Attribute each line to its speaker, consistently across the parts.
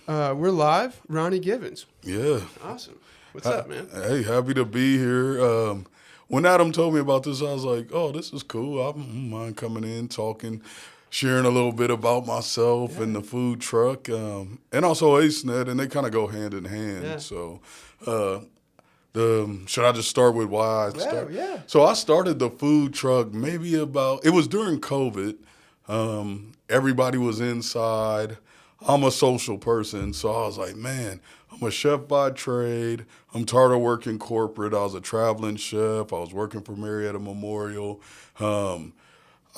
Speaker 1: We're live. Ronnie Givens.
Speaker 2: Yeah.
Speaker 1: Awesome. What's up, man?
Speaker 2: Hey, happy to be here. When Adam told me about this, I was like, oh, this is cool. I don't mind coming in, talking, sharing a little bit about myself and
Speaker 1: Yeah.
Speaker 2: the food truck, and also AceNet, and they kind of go hand in hand.
Speaker 1: Yeah.
Speaker 2: So, uh, should I just start with why I
Speaker 1: Yeah,
Speaker 2: started?
Speaker 1: yeah.
Speaker 2: So I started the food truck maybe it was during COVID. Everybody was inside. I'm a social person, so I was like, man, I'm a chef by trade. I'm tired of working corporate. I was a traveling chef. I was working for Marietta Memorial. Um,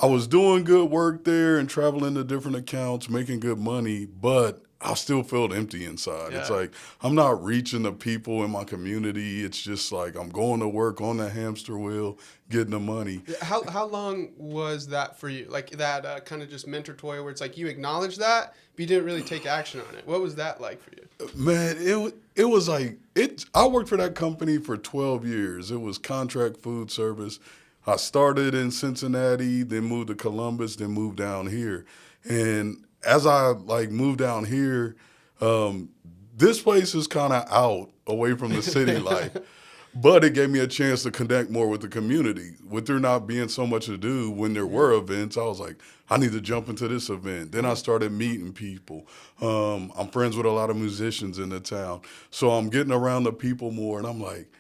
Speaker 2: I was doing good work there and traveling to different accounts, making good money, but I still felt empty inside. It's
Speaker 1: Yeah.
Speaker 2: like I'm not reaching the people in my community. It's just like I'm going to work on the hamster wheel, getting the money.
Speaker 1: Yeah, how long was that for you? Like that kind of just mentor toy where it's like you acknowledged that, but you didn't really take action on it. What was that like for you?
Speaker 2: Man, it was like it. I worked for that company for 12 years. It was contract food service. I started in Cincinnati, then moved to Columbus, then moved down here. And as I like moved down here, um, this place is kind of out away from the city life. But it gave me a chance to connect more with the community. With there not being so much to do when there were events, I was like, I need to jump into this event. Then I started meeting people. I'm friends with a lot of musicians in the town. So I'm getting around the people more, and I'm like,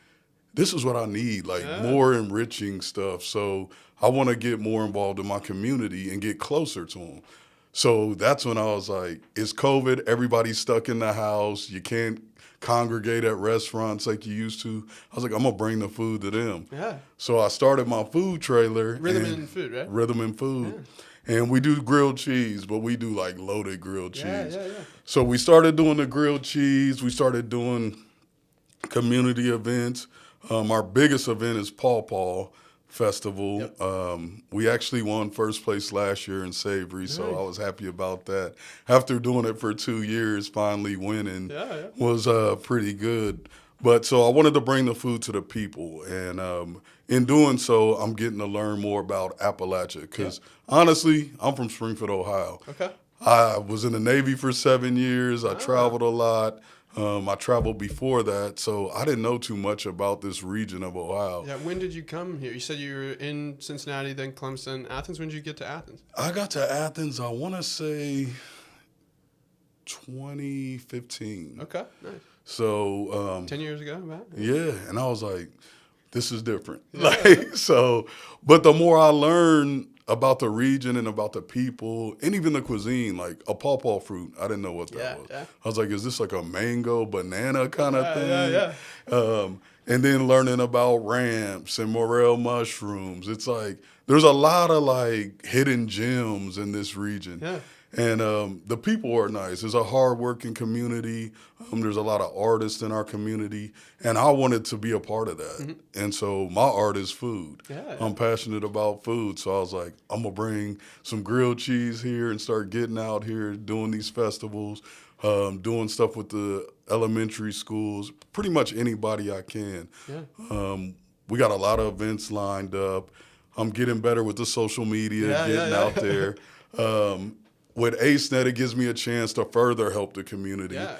Speaker 2: this is what I need, like
Speaker 1: Yeah.
Speaker 2: more enriching stuff. So I want to get more involved in my community and get closer to them. So that's when I was like, it's COVID, everybody's stuck in the house. You can't congregate at restaurants like you used to. I was like, I'm going to bring the food to them.
Speaker 1: Yeah.
Speaker 2: So I started my food trailer.
Speaker 1: Rhythm and food, right?
Speaker 2: Rhythm and Food. And we do grilled cheese, but we do like loaded grilled
Speaker 1: Yeah,
Speaker 2: cheese.
Speaker 1: yeah.
Speaker 2: So we started doing the grilled cheese. We started doing community events. Our biggest event is Paw Paw Festival.
Speaker 1: Yep.
Speaker 2: We actually won first place last year in Savory, so
Speaker 1: Nice.
Speaker 2: I was happy about that. After doing it for 2 years, finally winning
Speaker 1: Yeah.
Speaker 2: was pretty good. But so I wanted to bring the food to the people, and in doing so, I'm getting to learn more about Appalachia. Because honestly, I'm from Springfield, Ohio.
Speaker 1: Okay.
Speaker 2: I was in the Navy for 7 years. I
Speaker 1: Ah.
Speaker 2: traveled a lot. I traveled before that, so I didn't know too much about this region of Ohio.
Speaker 1: Yeah. When did you come here? You said you were in Cincinnati, then Clemson, Athens. When did you get to Athens?
Speaker 2: I got to Athens, I want to say 2015.
Speaker 1: Okay. Nice.
Speaker 2: So,
Speaker 1: 10 years ago, about.
Speaker 2: yeah, and I was like, this is different.
Speaker 1: Yeah.
Speaker 2: But the more I learned about the region and about the people and even the cuisine, like a pawpaw fruit, I didn't know what that was.
Speaker 1: Yeah.
Speaker 2: I was like, is this like a mango banana kind of thing?
Speaker 1: Yeah.
Speaker 2: And then learning about ramps and morel mushrooms. It's like there's a lot of like hidden gems in this region.
Speaker 1: Yeah.
Speaker 2: And the people are nice. It's a hardworking community. There's a lot of artists in our community, and I wanted to be a part of that. And so my art is food.
Speaker 1: Yeah.
Speaker 2: I'm passionate about food, so I was like, I'm gonna bring some grilled cheese here and start getting out here, doing these festivals, doing stuff with the elementary schools, pretty much anybody I can.
Speaker 1: Yeah.
Speaker 2: We got a lot of events lined up. I'm getting better with the social media, getting out there. With AceNet, it gives me a chance to further help the community,
Speaker 1: Yeah.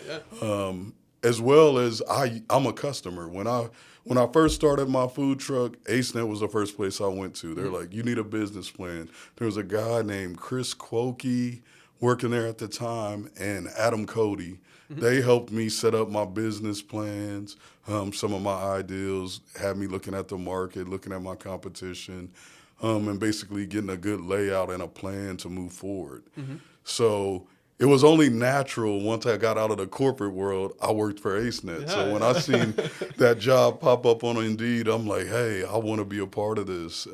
Speaker 2: as well as I'm a customer. When I first started my food truck, AceNet was the first place I went to. They're like, you need a business plan. There was a guy named Chris Quokey working there at the time, and Adam Cody. They helped me set up my business plans, some of my ideals, had me looking at the market, looking at my competition, and basically getting a good layout and a plan to move forward. So it was only natural once I got out of the corporate world, I worked for AceNet. So when I seen that job pop up on Indeed, I'm like, hey, I want to be a part of this.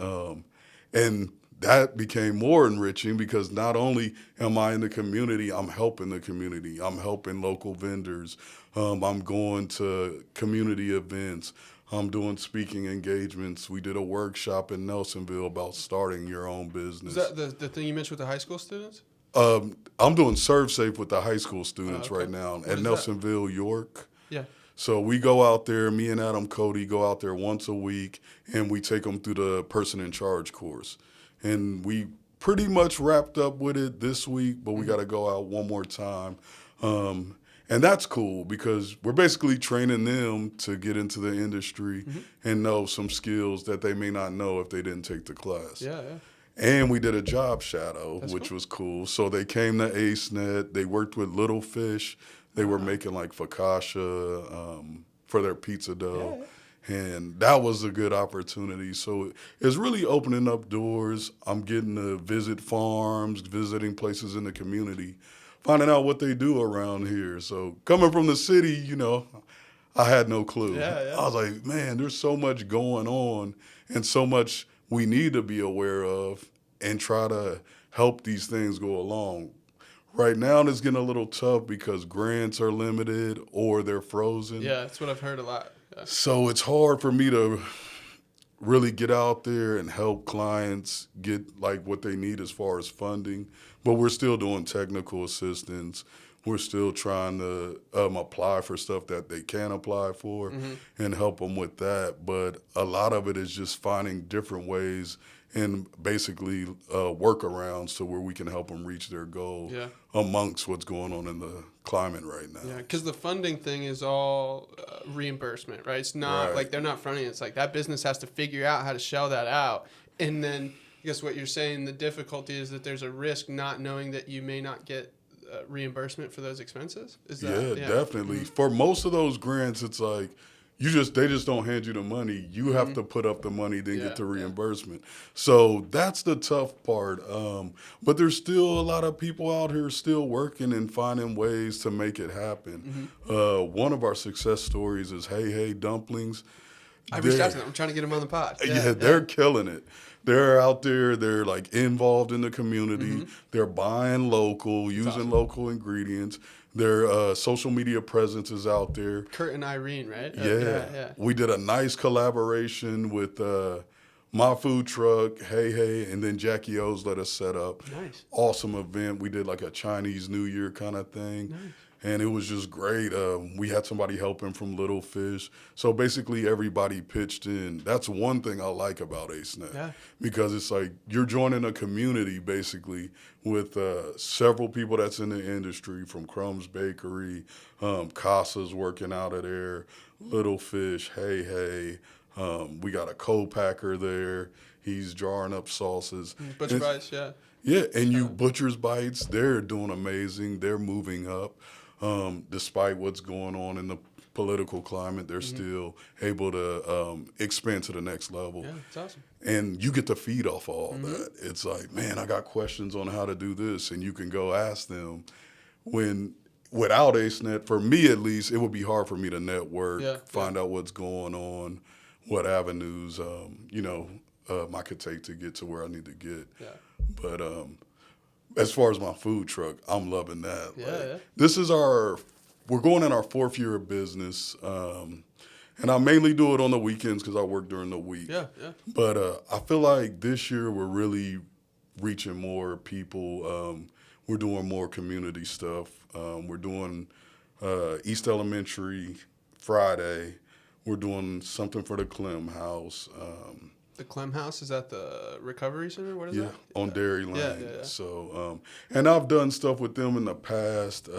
Speaker 2: And that became more enriching because not only am I in the community, I'm helping the community. I'm helping local vendors. I'm going to community events. I'm doing speaking engagements. We did a workshop in Nelsonville about starting your own business.
Speaker 1: Is that the thing you mentioned with the high school students?
Speaker 2: I'm doing Serve Safe with the high school students
Speaker 1: okay.
Speaker 2: right now
Speaker 1: What
Speaker 2: at
Speaker 1: is that?
Speaker 2: Nelsonville, York.
Speaker 1: Yeah.
Speaker 2: So we go out there, me and Adam Cody go out there once a week, and we take them through the person in charge course. And we pretty much wrapped up with it this week, but we got to go out one more time. And that's cool because we're basically training them to get into the industry and know some skills that they may not know if they didn't take the class.
Speaker 1: Yeah, yeah.
Speaker 2: And we did a job shadow,
Speaker 1: That's
Speaker 2: which
Speaker 1: cool.
Speaker 2: was cool. So they came to AceNet. They worked with Little Fish. They were making like focaccia for their pizza dough.
Speaker 1: Yeah,
Speaker 2: And that was a good opportunity. So it's really opening up doors. I'm getting to visit farms, visiting places in the community, finding out what they do around here. So coming from the city, you know, I had no clue.
Speaker 1: Yeah, yeah.
Speaker 2: I was like, man, there's so much going on and so much we need to be aware of and try to help these things go along. Right now, it's getting a little tough because grants are limited or they're frozen.
Speaker 1: Yeah, that's what I've heard a lot. Yeah.
Speaker 2: So it's hard for me to really get out there and help clients get like what they need as far as funding. But we're still doing technical assistance. We're still trying to apply for stuff that they can apply for and help them with that. But a lot of it is just finding different ways and basically workarounds to where we can help them reach their goal amongst what's going on in the climate right now.
Speaker 1: Yeah, because the funding thing is all reimbursement, right? It's not like they're not fronting it. It's like that business has to figure out how to shell that out. And then I guess what you're saying, the difficulty is that there's a risk not knowing that you may not get reimbursement for those expenses. Is that,
Speaker 2: definitely. For most of those grants, it's like they just don't hand you the money. You have to put up the money, then get the reimbursement. So that's the tough part. But there's still a lot of people out here still working and finding ways to make it happen. One of our success stories is Hey Hey Dumplings.
Speaker 1: I reached out to them. I'm trying to get them on the pod.
Speaker 2: They're killing it. They're out there. They're like involved in the community. They're buying local, using local ingredients. Their social media presence is out there.
Speaker 1: Kurt and Irene, right?
Speaker 2: Yeah. We did a nice collaboration with my food truck, Hey Hey, and then Jackie O's let us set up.
Speaker 1: Nice.
Speaker 2: Awesome event. We did like a Chinese New Year kind of thing.
Speaker 1: Nice.
Speaker 2: And it was just great. We had somebody helping from Little Fish. So basically everybody pitched in. That's one thing I like about AceNet.
Speaker 1: Yeah.
Speaker 2: Because it's like you're joining a community basically with several people that's in the industry, from Crumb's Bakery, Casa's working out of there, Little Fish, Hey Hey. We got a co-packer there. He's jarring up sauces.
Speaker 1: Butcher Bites, yeah.
Speaker 2: Yeah, and you Butcher's Bites, they're doing amazing. They're moving up. Despite what's going on in the political climate, they're still able to expand to the next level.
Speaker 1: Yeah, it's awesome.
Speaker 2: And you get to feed off of all that. It's like, man, I got questions on how to do this, and you can go ask them. When without AceNet, for me at least, it would be hard for me to network, find out what's going on, what avenues, I could take to get to where I need to get.
Speaker 1: Yeah.
Speaker 2: But as far as my food truck, I'm loving that.
Speaker 1: Yeah.
Speaker 2: This is we're going in our 4th year of business. And I mainly do it on the weekends because I work during the week.
Speaker 1: Yeah.
Speaker 2: But I feel like this year we're really reaching more people. We're doing more community stuff. We're doing East Elementary Friday. We're doing something for the Clem House.
Speaker 1: The Clem House, is that the recovery center? What is that?
Speaker 2: On Dairy Lane.
Speaker 1: Yeah.
Speaker 2: So, and I've done stuff with them in the past.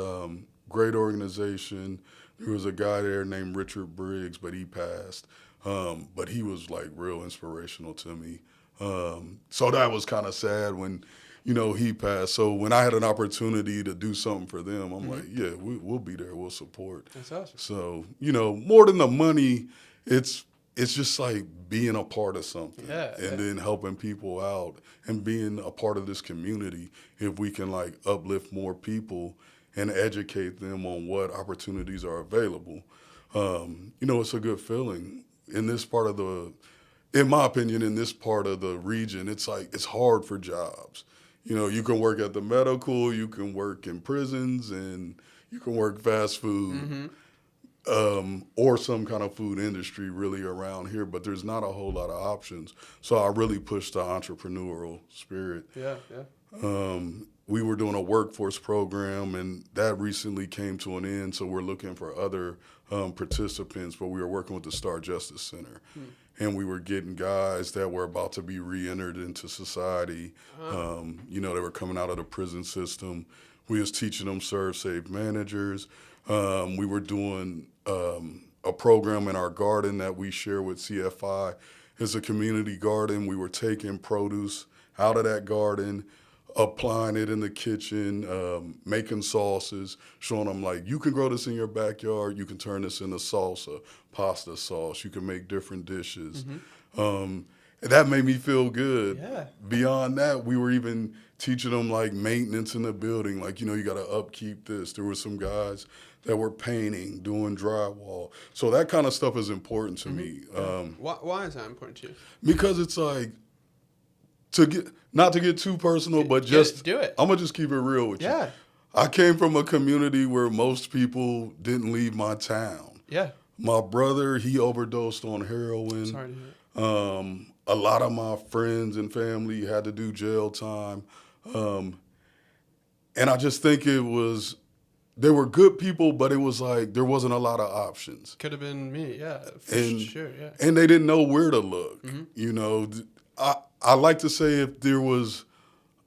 Speaker 2: Great organization. There was a guy there named Richard Briggs, but he passed. But he was like real inspirational to me. So that was kind of sad when, he passed. So when I had an opportunity to do something for them, I'm like, yeah, we'll be there. We'll support.
Speaker 1: That's awesome.
Speaker 2: So, more than the money, it's just like being a part of something and then helping people out and being a part of this community. If we can like uplift more people and educate them on what opportunities are available, it's a good feeling. In this part of in my opinion, in this part of the region, it's like it's hard for jobs. You can work at the medical, you can work in prisons, and you can work fast food. Or some kind of food industry really around here, but there's not a whole lot of options. So I really push the entrepreneurial spirit.
Speaker 1: Yeah.
Speaker 2: We were doing a workforce program, and that recently came to an end, so we're looking for other participants, but we were working with the Star Justice Center. And we were getting guys that were about to be re-entered into society. They were coming out of the prison system. We was teaching them serve safe managers. We were doing a program in our garden that we share with CFI. It's a community garden. We were taking produce out of that garden, applying it in the kitchen, making sauces, showing them like, you can grow this in your backyard. You can turn this into salsa, pasta sauce. You can make different dishes. And that made me feel good.
Speaker 1: Yeah.
Speaker 2: Beyond that, we were even teaching them like maintenance in the building. Like, you got to upkeep this. There were some guys that were painting, doing drywall. So that kind of stuff is important to me.
Speaker 1: Why is that important to you?
Speaker 2: Because it's like, not to get too personal, but
Speaker 1: do it.
Speaker 2: I'm going to just keep it real with you.
Speaker 1: Yeah.
Speaker 2: I came from a community where most people didn't leave my town.
Speaker 1: Yeah.
Speaker 2: My brother, he overdosed on heroin.
Speaker 1: Sorry to hear it.
Speaker 2: A lot of my friends and family had to do jail time. And I just think they were good people, but it was like there wasn't a lot of options.
Speaker 1: Could have been me, yeah, for sure, yeah.
Speaker 2: And they didn't know where to look. I like to say if there was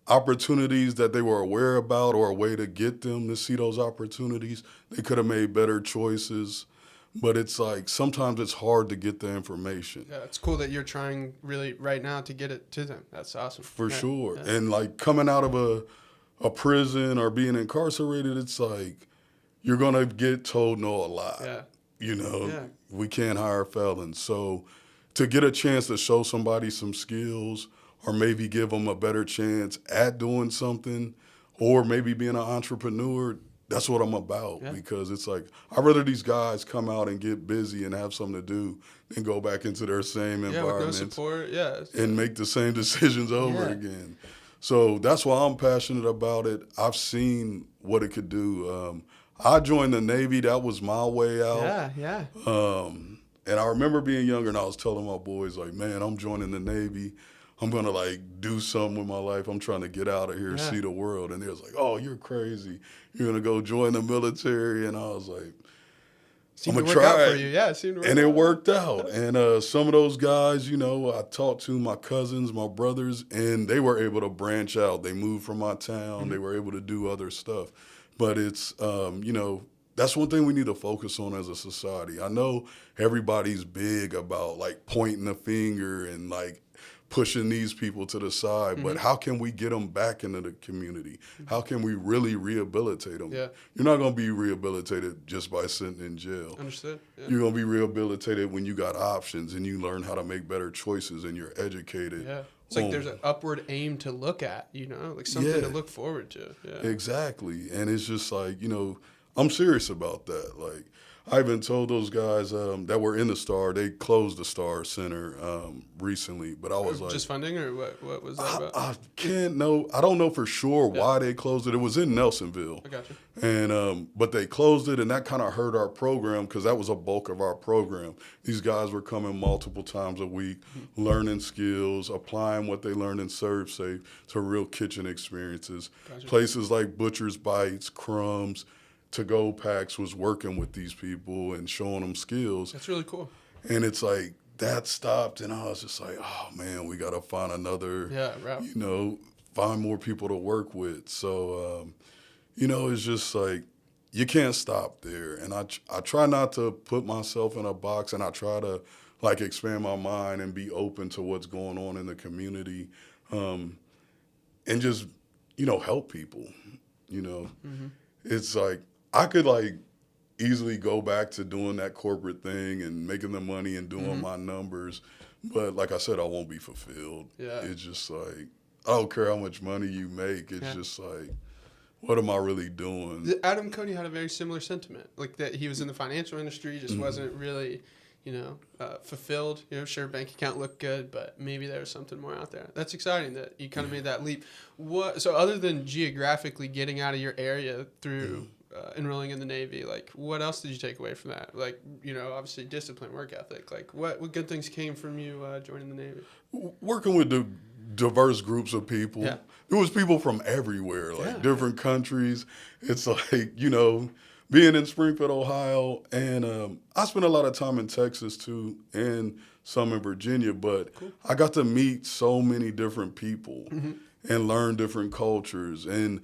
Speaker 2: opportunities that they were aware about or a way to get them to see those opportunities, they could have made better choices. But it's like sometimes it's hard to get the information.
Speaker 1: Yeah, it's cool that you're trying really right now to get it to them. That's awesome.
Speaker 2: For sure.
Speaker 1: Yeah.
Speaker 2: And like coming out of a prison or being incarcerated, it's like you're going to get told no a lot.
Speaker 1: Yeah.
Speaker 2: We can't hire felons. So to get a chance to show somebody some skills or maybe give them a better chance at doing something or maybe being an entrepreneur, that's what I'm about. Because it's like, I'd rather these guys come out and get busy and have something to do than go back into their same environment.
Speaker 1: With no support,
Speaker 2: and make the same decisions over again. So that's why I'm passionate about it. I've seen what it could do. I joined the Navy. That was my way out.
Speaker 1: Yeah.
Speaker 2: And I remember being younger and I was telling my boys, like, man, I'm joining the Navy. I'm going to, like, do something with my life. I'm trying to get out of here, see the world. And they was like, oh, you're crazy. You're going to go join the military. And I was like, I'm going to try it.
Speaker 1: Yeah, it seemed to work
Speaker 2: and
Speaker 1: out.
Speaker 2: it worked out. And some of those guys, I talked to my cousins, my brothers, and they were able to branch out. They moved from my town. They were able to do other stuff. But it's, that's one thing we need to focus on as a society. I know everybody's big about, like, pointing a finger and, like, pushing these people to the side, but how can we get them back into the community? How can we really rehabilitate them?
Speaker 1: Yeah.
Speaker 2: You're not going to be rehabilitated just by sitting in jail.
Speaker 1: Understood. Yeah.
Speaker 2: You're going to be rehabilitated when you got options and you learn how to make better choices and you're educated.
Speaker 1: Yeah. It's like there's an upward aim to look at, like something to look forward to. Yeah.
Speaker 2: Exactly. And it's just like, I'm serious about that. Like, I even told those guys that were in the Star, they closed the Star Center recently, but I was like...
Speaker 1: Just funding, or what was that about?
Speaker 2: I don't know for sure why they closed it. It was in Nelsonville.
Speaker 1: I got you.
Speaker 2: And, but they closed it, and that kind of hurt our program because that was a bulk of our program. These guys were coming multiple times a week, learning skills, applying what they learned in Serve Safe to real kitchen experiences.
Speaker 1: Gotcha.
Speaker 2: Places like Butcher's Bites, Crumbs, To-Go Packs was working with these people and showing them skills.
Speaker 1: That's really cool.
Speaker 2: And it's like, that stopped, and I was just like, oh, man, we got to find another,
Speaker 1: route.
Speaker 2: Find more people to work with. So, it's just like, you can't stop there. And I try not to put myself in a box, and I try to, like, expand my mind and be open to what's going on in the community and just, help people, It's like, I could, like, easily go back to doing that corporate thing and making the money and doing my numbers. But like I said, I won't be fulfilled.
Speaker 1: Yeah.
Speaker 2: It's just like, I don't care how much money you make. It's just like, what am I really doing?
Speaker 1: Adam Cody had a very similar sentiment. Like that he was in the financial industry, just wasn't really, fulfilled. Sure, bank account looked good, but maybe there was something more out there. That's exciting that you kind of made that leap. So other than geographically getting out of your area through enrolling in the Navy, like what else did you take away from that? Like, obviously discipline, work ethic. Like what good things came from you joining the Navy?
Speaker 2: Working with the diverse groups of people.
Speaker 1: Yeah.
Speaker 2: There was people from everywhere, like different countries. It's like, being in Springfield, Ohio, and I spent a lot of time in Texas too, and some in Virginia, but I got to meet so many different people and learn different cultures. And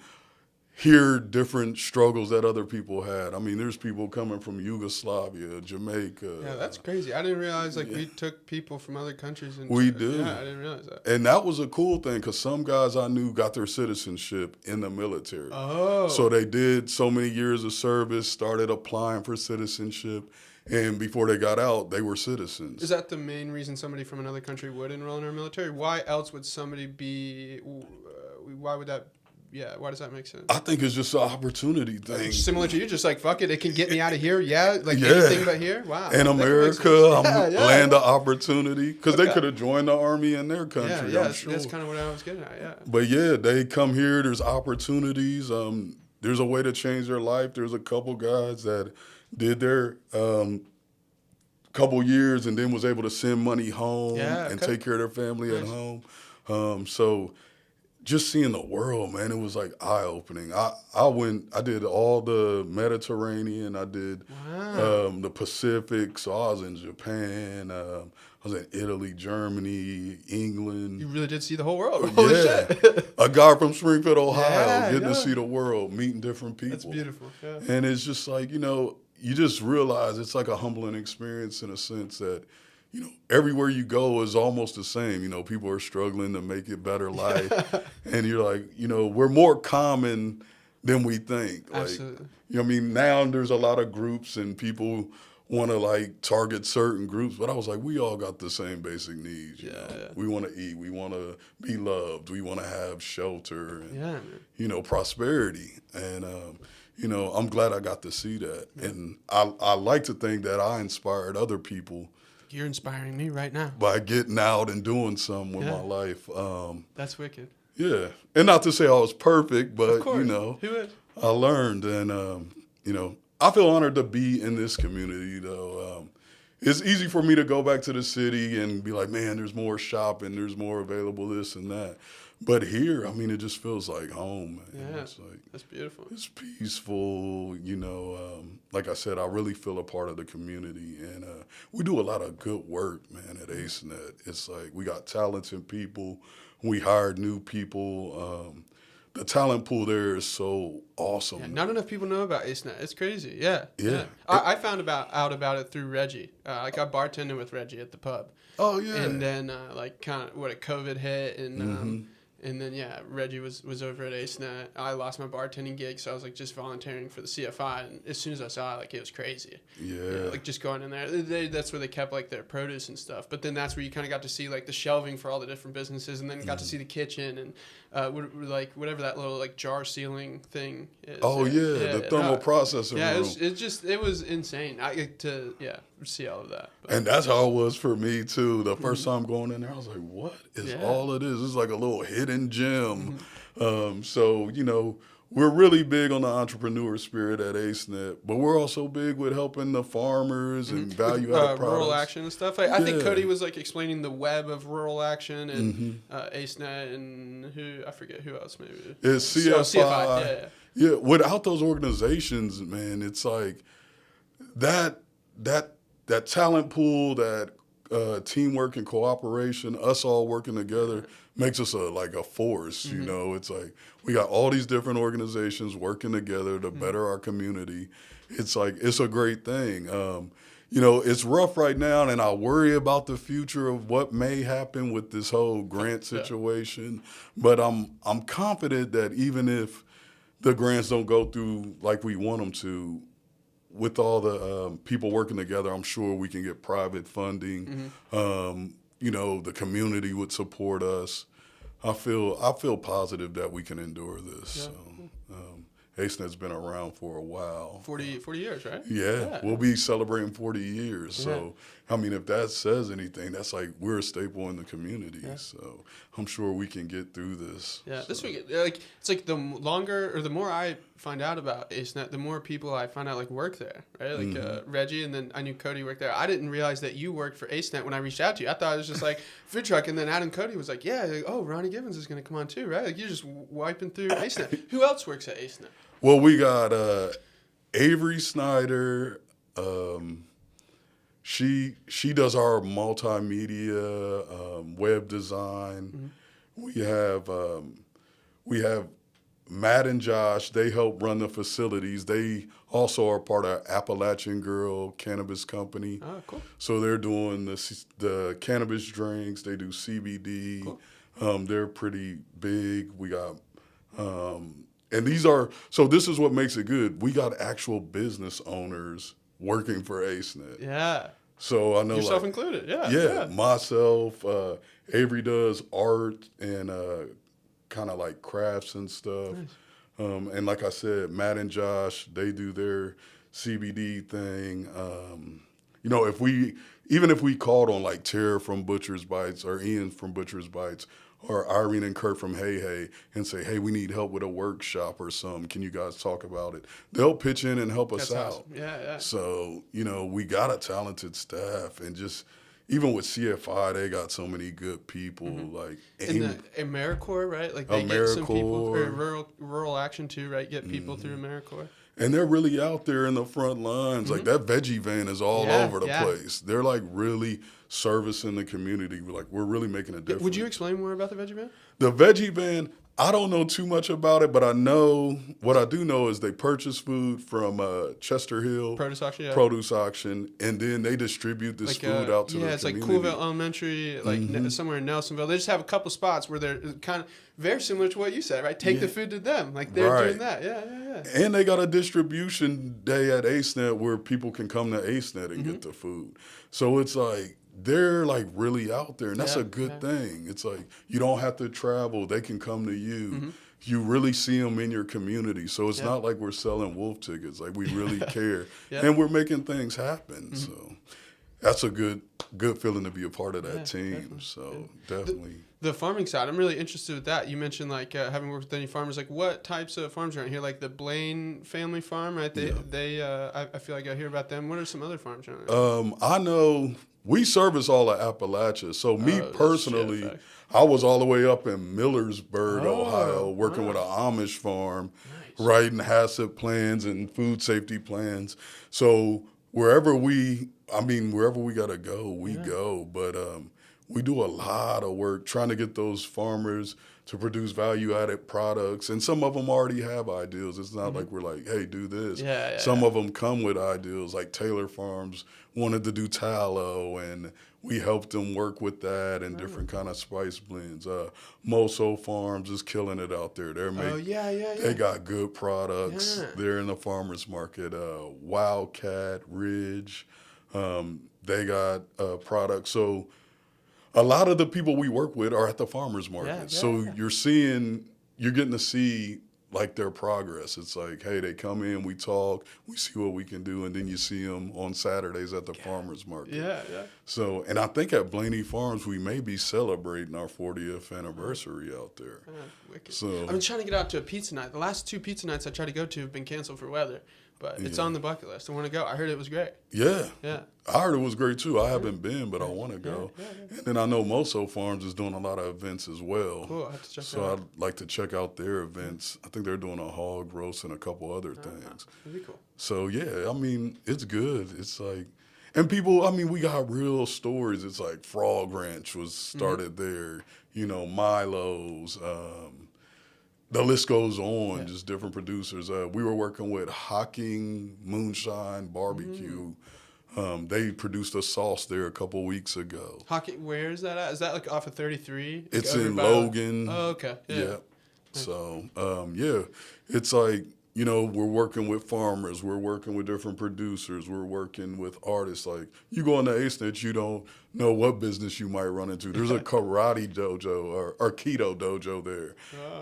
Speaker 2: hear different struggles that other people had. I mean, there's people coming from Yugoslavia, Jamaica.
Speaker 1: Yeah, that's crazy. I didn't realize we took people from other countries. And
Speaker 2: We do.
Speaker 1: Yeah, I didn't realize that.
Speaker 2: And that was a cool thing because some guys I knew got their citizenship in the military.
Speaker 1: Oh.
Speaker 2: So they did so many years of service, started applying for citizenship, and before they got out, they were citizens.
Speaker 1: Is that the main reason somebody from another country would enroll in our military? Why else would somebody be? Why would that? Yeah, why does that make sense?
Speaker 2: I think it's just an opportunity thing.
Speaker 1: Similar to you, just like, fuck it, it can get me out of here. Yeah, like anything but here. Wow.
Speaker 2: In America, land of opportunity. Because they could have joined the army in their country,
Speaker 1: yeah,
Speaker 2: I'm sure.
Speaker 1: That's kind of what I was getting at, yeah.
Speaker 2: But yeah, they come here, there's opportunities. There's a way to change their life. There's a couple guys that did their couple years and then was able to send money home and take care of their family at home. So just seeing the world, man, it was like eye-opening. I did all the Mediterranean. I did the Pacific. So I was in Japan. I was in Italy, Germany, England.
Speaker 1: You really did see the whole world. Holy shit.
Speaker 2: A guy from Springfield, Ohio, getting to see the world, meeting different people.
Speaker 1: That's beautiful. Yeah.
Speaker 2: And it's just like, you just realize it's like a humbling experience in a sense that, everywhere you go is almost the same. People are struggling to make it better life. And you're like, we're more common than we think. Like,
Speaker 1: Absolutely.
Speaker 2: Now there's a lot of groups and people want to target certain groups, but I was like, we all got the same basic needs. You know? We want to eat, we want to be loved, we want to have shelter, and prosperity. And I'm glad I got to see that, and I like to think that I inspired other people.
Speaker 1: You're inspiring me right now
Speaker 2: by getting out and doing something with my life.
Speaker 1: That's wicked.
Speaker 2: Yeah, and not to say I was perfect, but
Speaker 1: of course. Who would?
Speaker 2: I learned, and I feel honored to be in this community, though. It's easy for me to go back to the city and be like, man, there's more shopping, there's more available, this and that. But here, it just feels like home, man.
Speaker 1: Yeah,
Speaker 2: it's like,
Speaker 1: that's beautiful.
Speaker 2: It's peaceful, like I said, I really feel a part of the community. And we do a lot of good work, man, at AceNet. It's like we got talented people. We hired new people. The talent pool there is so awesome.
Speaker 1: Yeah, not enough people know about AceNet. It's crazy. Yeah. I found out about it through Reggie. I bartended with Reggie at the pub.
Speaker 2: Oh, yeah.
Speaker 1: And then, kind of COVID hit, and and then, Reggie was over at AceNet. I lost my bartending gig, so I was, just volunteering for the CFI. And as soon as I saw it, it was crazy.
Speaker 2: Yeah.
Speaker 1: Just going in there. That's where they kept, their produce and stuff. But then that's where you kind of got to see, the shelving for all the different businesses, and then got to see the kitchen and, whatever that little, jar ceiling thing is.
Speaker 2: Oh, the thermal processing room.
Speaker 1: It was insane. I get to, see all of that. But.
Speaker 2: And that's how it was for me, too. The first time going in there, I was like, what is all it is? It's like a little hidden gem. So, we're really big on the entrepreneur spirit at AceNet, but we're also big with helping the farmers and value-added products.
Speaker 1: Rural Action and stuff. I think Cody was, explaining the web of Rural Action and AceNet and I forget who else maybe.
Speaker 2: It's CFI. Yeah, without those organizations, man, it's like that talent pool, that teamwork and cooperation, us all working together makes us a force. It's like we got all these different organizations working together to better our community. It's it's a great thing. It's rough right now, and I worry about the future of what may happen with this whole grant situation. But I'm confident that even if the grants don't go through like we want them to, with all the people working together, I'm sure we can get private funding. The community would support us. I feel positive that we can endure this.
Speaker 1: Yeah.
Speaker 2: So, AceNet's been around for a while.
Speaker 1: 40 years, right?
Speaker 2: Yeah, we'll be celebrating 40 years. So, if that says anything, that's we're a staple in the community. Yeah. So, I'm sure we can get through this.
Speaker 1: Yeah,
Speaker 2: so.
Speaker 1: this week, it's the longer or the more I find out about AceNet, the more people I find out work there, right? Reggie, and then I knew Cody worked there. I didn't realize that you worked for AceNet when I reached out to you. I thought it was just food truck, and then Adam Cody was Ronnie Givens is going to come on too, right? You're just wiping through AceNet. Who else works at AceNet?
Speaker 2: Well, we got Avery Snyder. She does our multimedia, web design. We have Matt and Josh, they help run the facilities. They also are part of Appalachian Girl Cannabis Company.
Speaker 1: Oh, cool.
Speaker 2: So they're doing the cannabis drinks. They do CBD.
Speaker 1: Cool.
Speaker 2: They're pretty big. We got, and these are, so this is what makes it good. We got actual business owners working for AceNet.
Speaker 1: Yeah.
Speaker 2: So I know,
Speaker 1: Yourself
Speaker 2: like,
Speaker 1: included. Yeah.
Speaker 2: yeah, myself, Avery does art and kind of like crafts and stuff.
Speaker 1: Nice.
Speaker 2: And like I said, Matt and Josh, they do their CBD thing. You know, even if we called on like Tara from Butcher's Bites or Ian from Butcher's Bites or Irene and Kurt from Hey Hey and say, hey, we need help with a workshop or something. Can you guys talk about it? They'll pitch in and help us out.
Speaker 1: Awesome. Yeah.
Speaker 2: So, you know, we got a talented staff, and just even with CFI, they got so many good people. Like,
Speaker 1: And the AmeriCorps, right? Like they get some people, or rural action too, right? Get people through AmeriCorps.
Speaker 2: and they're really out there in the front lines. Like that veggie van is all over the place. They're like really servicing the community. We're really making a difference.
Speaker 1: Would you explain more about the veggie van?
Speaker 2: The veggie van, I don't know too much about it, but I know what I do know is they purchase food from Chester Hill
Speaker 1: Produce auction,
Speaker 2: and then they distribute this food out to the community.
Speaker 1: Yeah, it's like Coolville Elementary, like somewhere in Nelsonville. They just have a couple spots where they're kind of very similar to what you said, right? Take the food to them, like they're doing that. Yeah.
Speaker 2: And they got a distribution day at AceNet where people can come to AceNet and get the food. So it's like, they're like really out there, and that's a good thing. It's like you don't have to travel; they can come to you. You really see them in your community, so it's not like we're selling wolf tickets. Like we really care, and we're making things happen. So that's a good feeling to be a part of that team.
Speaker 1: Definitely.
Speaker 2: So definitely.
Speaker 1: The farming side, I'm really interested with that. You mentioned like having worked with any farmers. Like what types of farms around here? Like the Blaine family farm, right? I feel like I hear about them. What are some other farms around here?
Speaker 2: I know. We service all of Appalachia. So me personally, I was all the way up in Millersburg, Ohio, working with an Amish farm, writing HACCP plans and food safety plans. So wherever we got to go, we go. But we do a lot of work trying to get those farmers to produce value-added products. And some of them already have ideals. It's not like we're like, hey, do this. Some of them come with ideals, like Taylor Farms wanted to do tallow, and we helped them work with that and different kind of spice blends. Moso Farms is killing it out there. They got good products. They're in the farmers market. Wildcat, Ridge, they got products. So a lot of the people we work with are at the farmers market. You're getting to see like their progress. It's like, hey, they come in, we talk, we see what we can do, and then you see them on Saturdays at the farmers market. So, and I think at Blaney Farms, we may be celebrating our 40th anniversary out there. So
Speaker 1: I've been trying to get out to a pizza night. The last 2 pizza nights I tried to go to have been canceled for weather. But it's on the bucket list. I want to go. I heard it was great.
Speaker 2: Yeah. I heard it was great too. I haven't been, but I want to go. And then I know Moso Farms is doing a lot of events as well.
Speaker 1: Cool. I have to check
Speaker 2: that out. I'd like to check out their events. I think they're doing a hog roast and a couple other things.
Speaker 1: That'd be cool.
Speaker 2: So yeah, I mean, it's good. It's like, and people, I mean, we got real stories. It's like Frog Ranch was started there. You know, Milo's. The list goes on, just different producers. We were working with Hocking Moonshine Barbecue. They produced a sauce there a couple weeks ago.
Speaker 1: Hocking, where is that at? Is that like off of 33?
Speaker 2: It's in Logan.
Speaker 1: Oh, okay. Yeah.
Speaker 2: So, it's like, you know, we're working with farmers. We're working with different producers. We're working with artists. Like, you go on the AceNet, you don't know what business you might run into. There's a karate dojo or keto dojo there.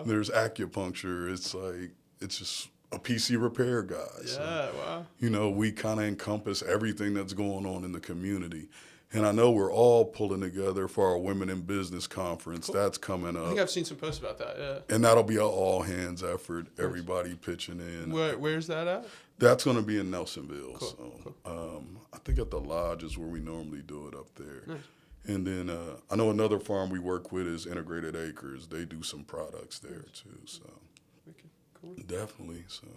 Speaker 2: There's acupuncture. It's like, it's just a PC repair guy. So, you know, we kind of encompass everything that's going on in the community. And I know we're all pulling together for our Women in Business conference. Cool. That's coming up.
Speaker 1: I think I've seen some posts about that,
Speaker 2: And that'll be an all-hands effort, everybody pitching in.
Speaker 1: Where's that at?
Speaker 2: That's going to be in Nelsonville.
Speaker 1: Cool.
Speaker 2: So, I think at the lodge is where we normally do it up there.
Speaker 1: Nice.
Speaker 2: And then I know another farm we work with is Integrated Acres. They do some products there, too. So,
Speaker 1: cool.
Speaker 2: Definitely. So.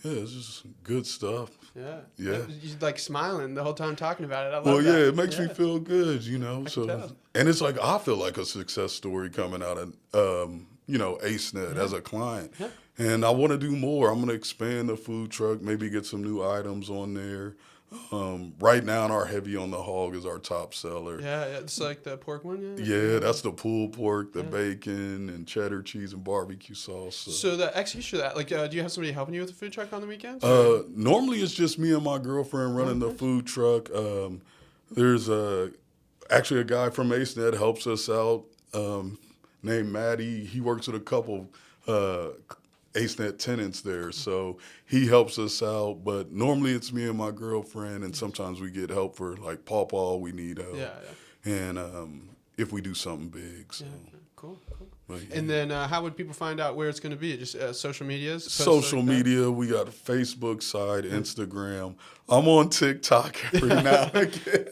Speaker 2: Yeah, it's just good stuff.
Speaker 1: Yeah.
Speaker 2: You're
Speaker 1: like smiling the whole time talking about it. I love that.
Speaker 2: It makes me feel good, you know. So, and it's like I feel like a success story coming out of, AceNet as a client. Yeah. And I want to do more. I'm going to expand the food truck, maybe get some new items on there. Right now, our heavy on the hog is our top seller.
Speaker 1: Yeah, it's like the pork one.
Speaker 2: Yeah, that's the pulled pork, the bacon, and cheddar cheese and barbecue sauce.
Speaker 1: So the execution of that, like, do you have somebody helping you with the food truck on the weekends?
Speaker 2: Normally, it's just me and my girlfriend running the food truck. There's actually a guy from AceNet helps us out named Maddie. He works with a couple AceNet tenants there, so he helps us out. But normally it's me and my girlfriend, and sometimes we get help for like pawpaw. We need help, and if we do something big. So.
Speaker 1: Yeah, cool. And then how would people find out where it's going to be? Just social medias?
Speaker 2: Social media. We got a Facebook side, Instagram. I'm on TikTok every now and again.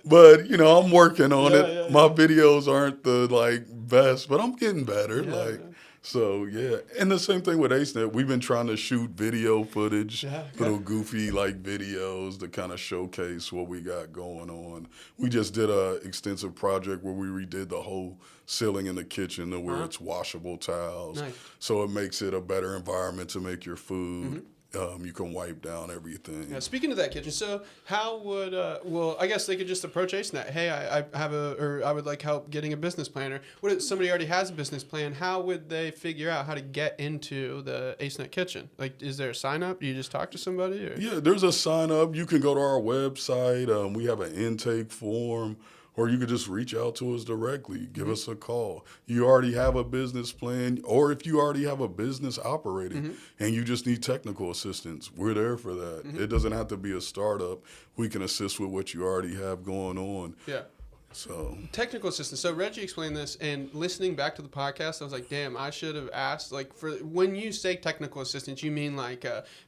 Speaker 2: But, I'm working on it. Yeah. My videos aren't the, best, but I'm getting better. So, yeah. And the same thing with AceNet. We've been trying to shoot video footage, little goofy, videos to kind of showcase what we got going on. We just did a extensive project where we redid the whole ceiling in the kitchen to where it's washable tiles. Nice. So it makes it a better environment to make your food. You can wipe down everything.
Speaker 1: Yeah, speaking of that kitchen, so how would I guess they could just approach AceNet. Hey, I would like help getting a business plan. Or what if somebody already has a business plan? How would they figure out how to get into the AceNet kitchen? Like, is there a sign up? Do you just talk to somebody? Or?
Speaker 2: Yeah, there's a sign up. You can go to our website. We have an intake form. Or you could just reach out to us directly. Give us a call. You already have a business plan, or if you already have a business operating and you just need technical assistance, we're there for that. It doesn't have to be a startup. We can assist with what you already have going on.
Speaker 1: Yeah.
Speaker 2: So
Speaker 1: technical assistance. So Reggie explained this, and listening back to the podcast, I was like, "Damn, I should have asked." Like, for when you say technical assistance, you mean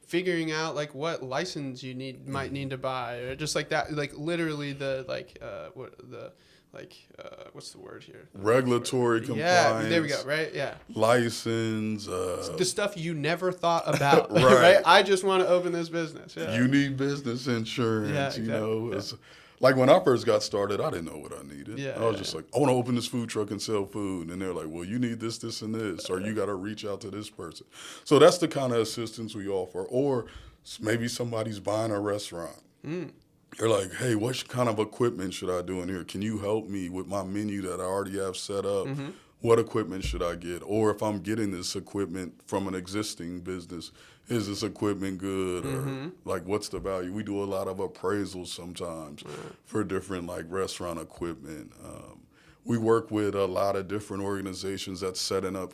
Speaker 1: figuring out what license you might need to buy, or just like that, like literally what's the word here?
Speaker 2: Regulatory compliance.
Speaker 1: Yeah, there we go. Right. Yeah.
Speaker 2: License.
Speaker 1: The stuff you never thought about. Right. I just want to open this business. Yeah.
Speaker 2: You need business insurance. Yeah, exactly. It's, like when I first got started, I didn't know what I needed. Yeah, I was just like, I want to open this food truck and sell food. And they're like, well, you need this, this, and this, or you got to reach out to this person. So that's the kind of assistance we offer. Or maybe somebody's buying a restaurant. They're like, hey, what kind of equipment should I do in here? Can you help me with my menu that I already have set up? What equipment should I get? Or if I'm getting this equipment from an existing business, is this equipment good? Or what's the value? We do a lot of appraisals sometimes for different restaurant equipment. We work with a lot of different organizations that's setting up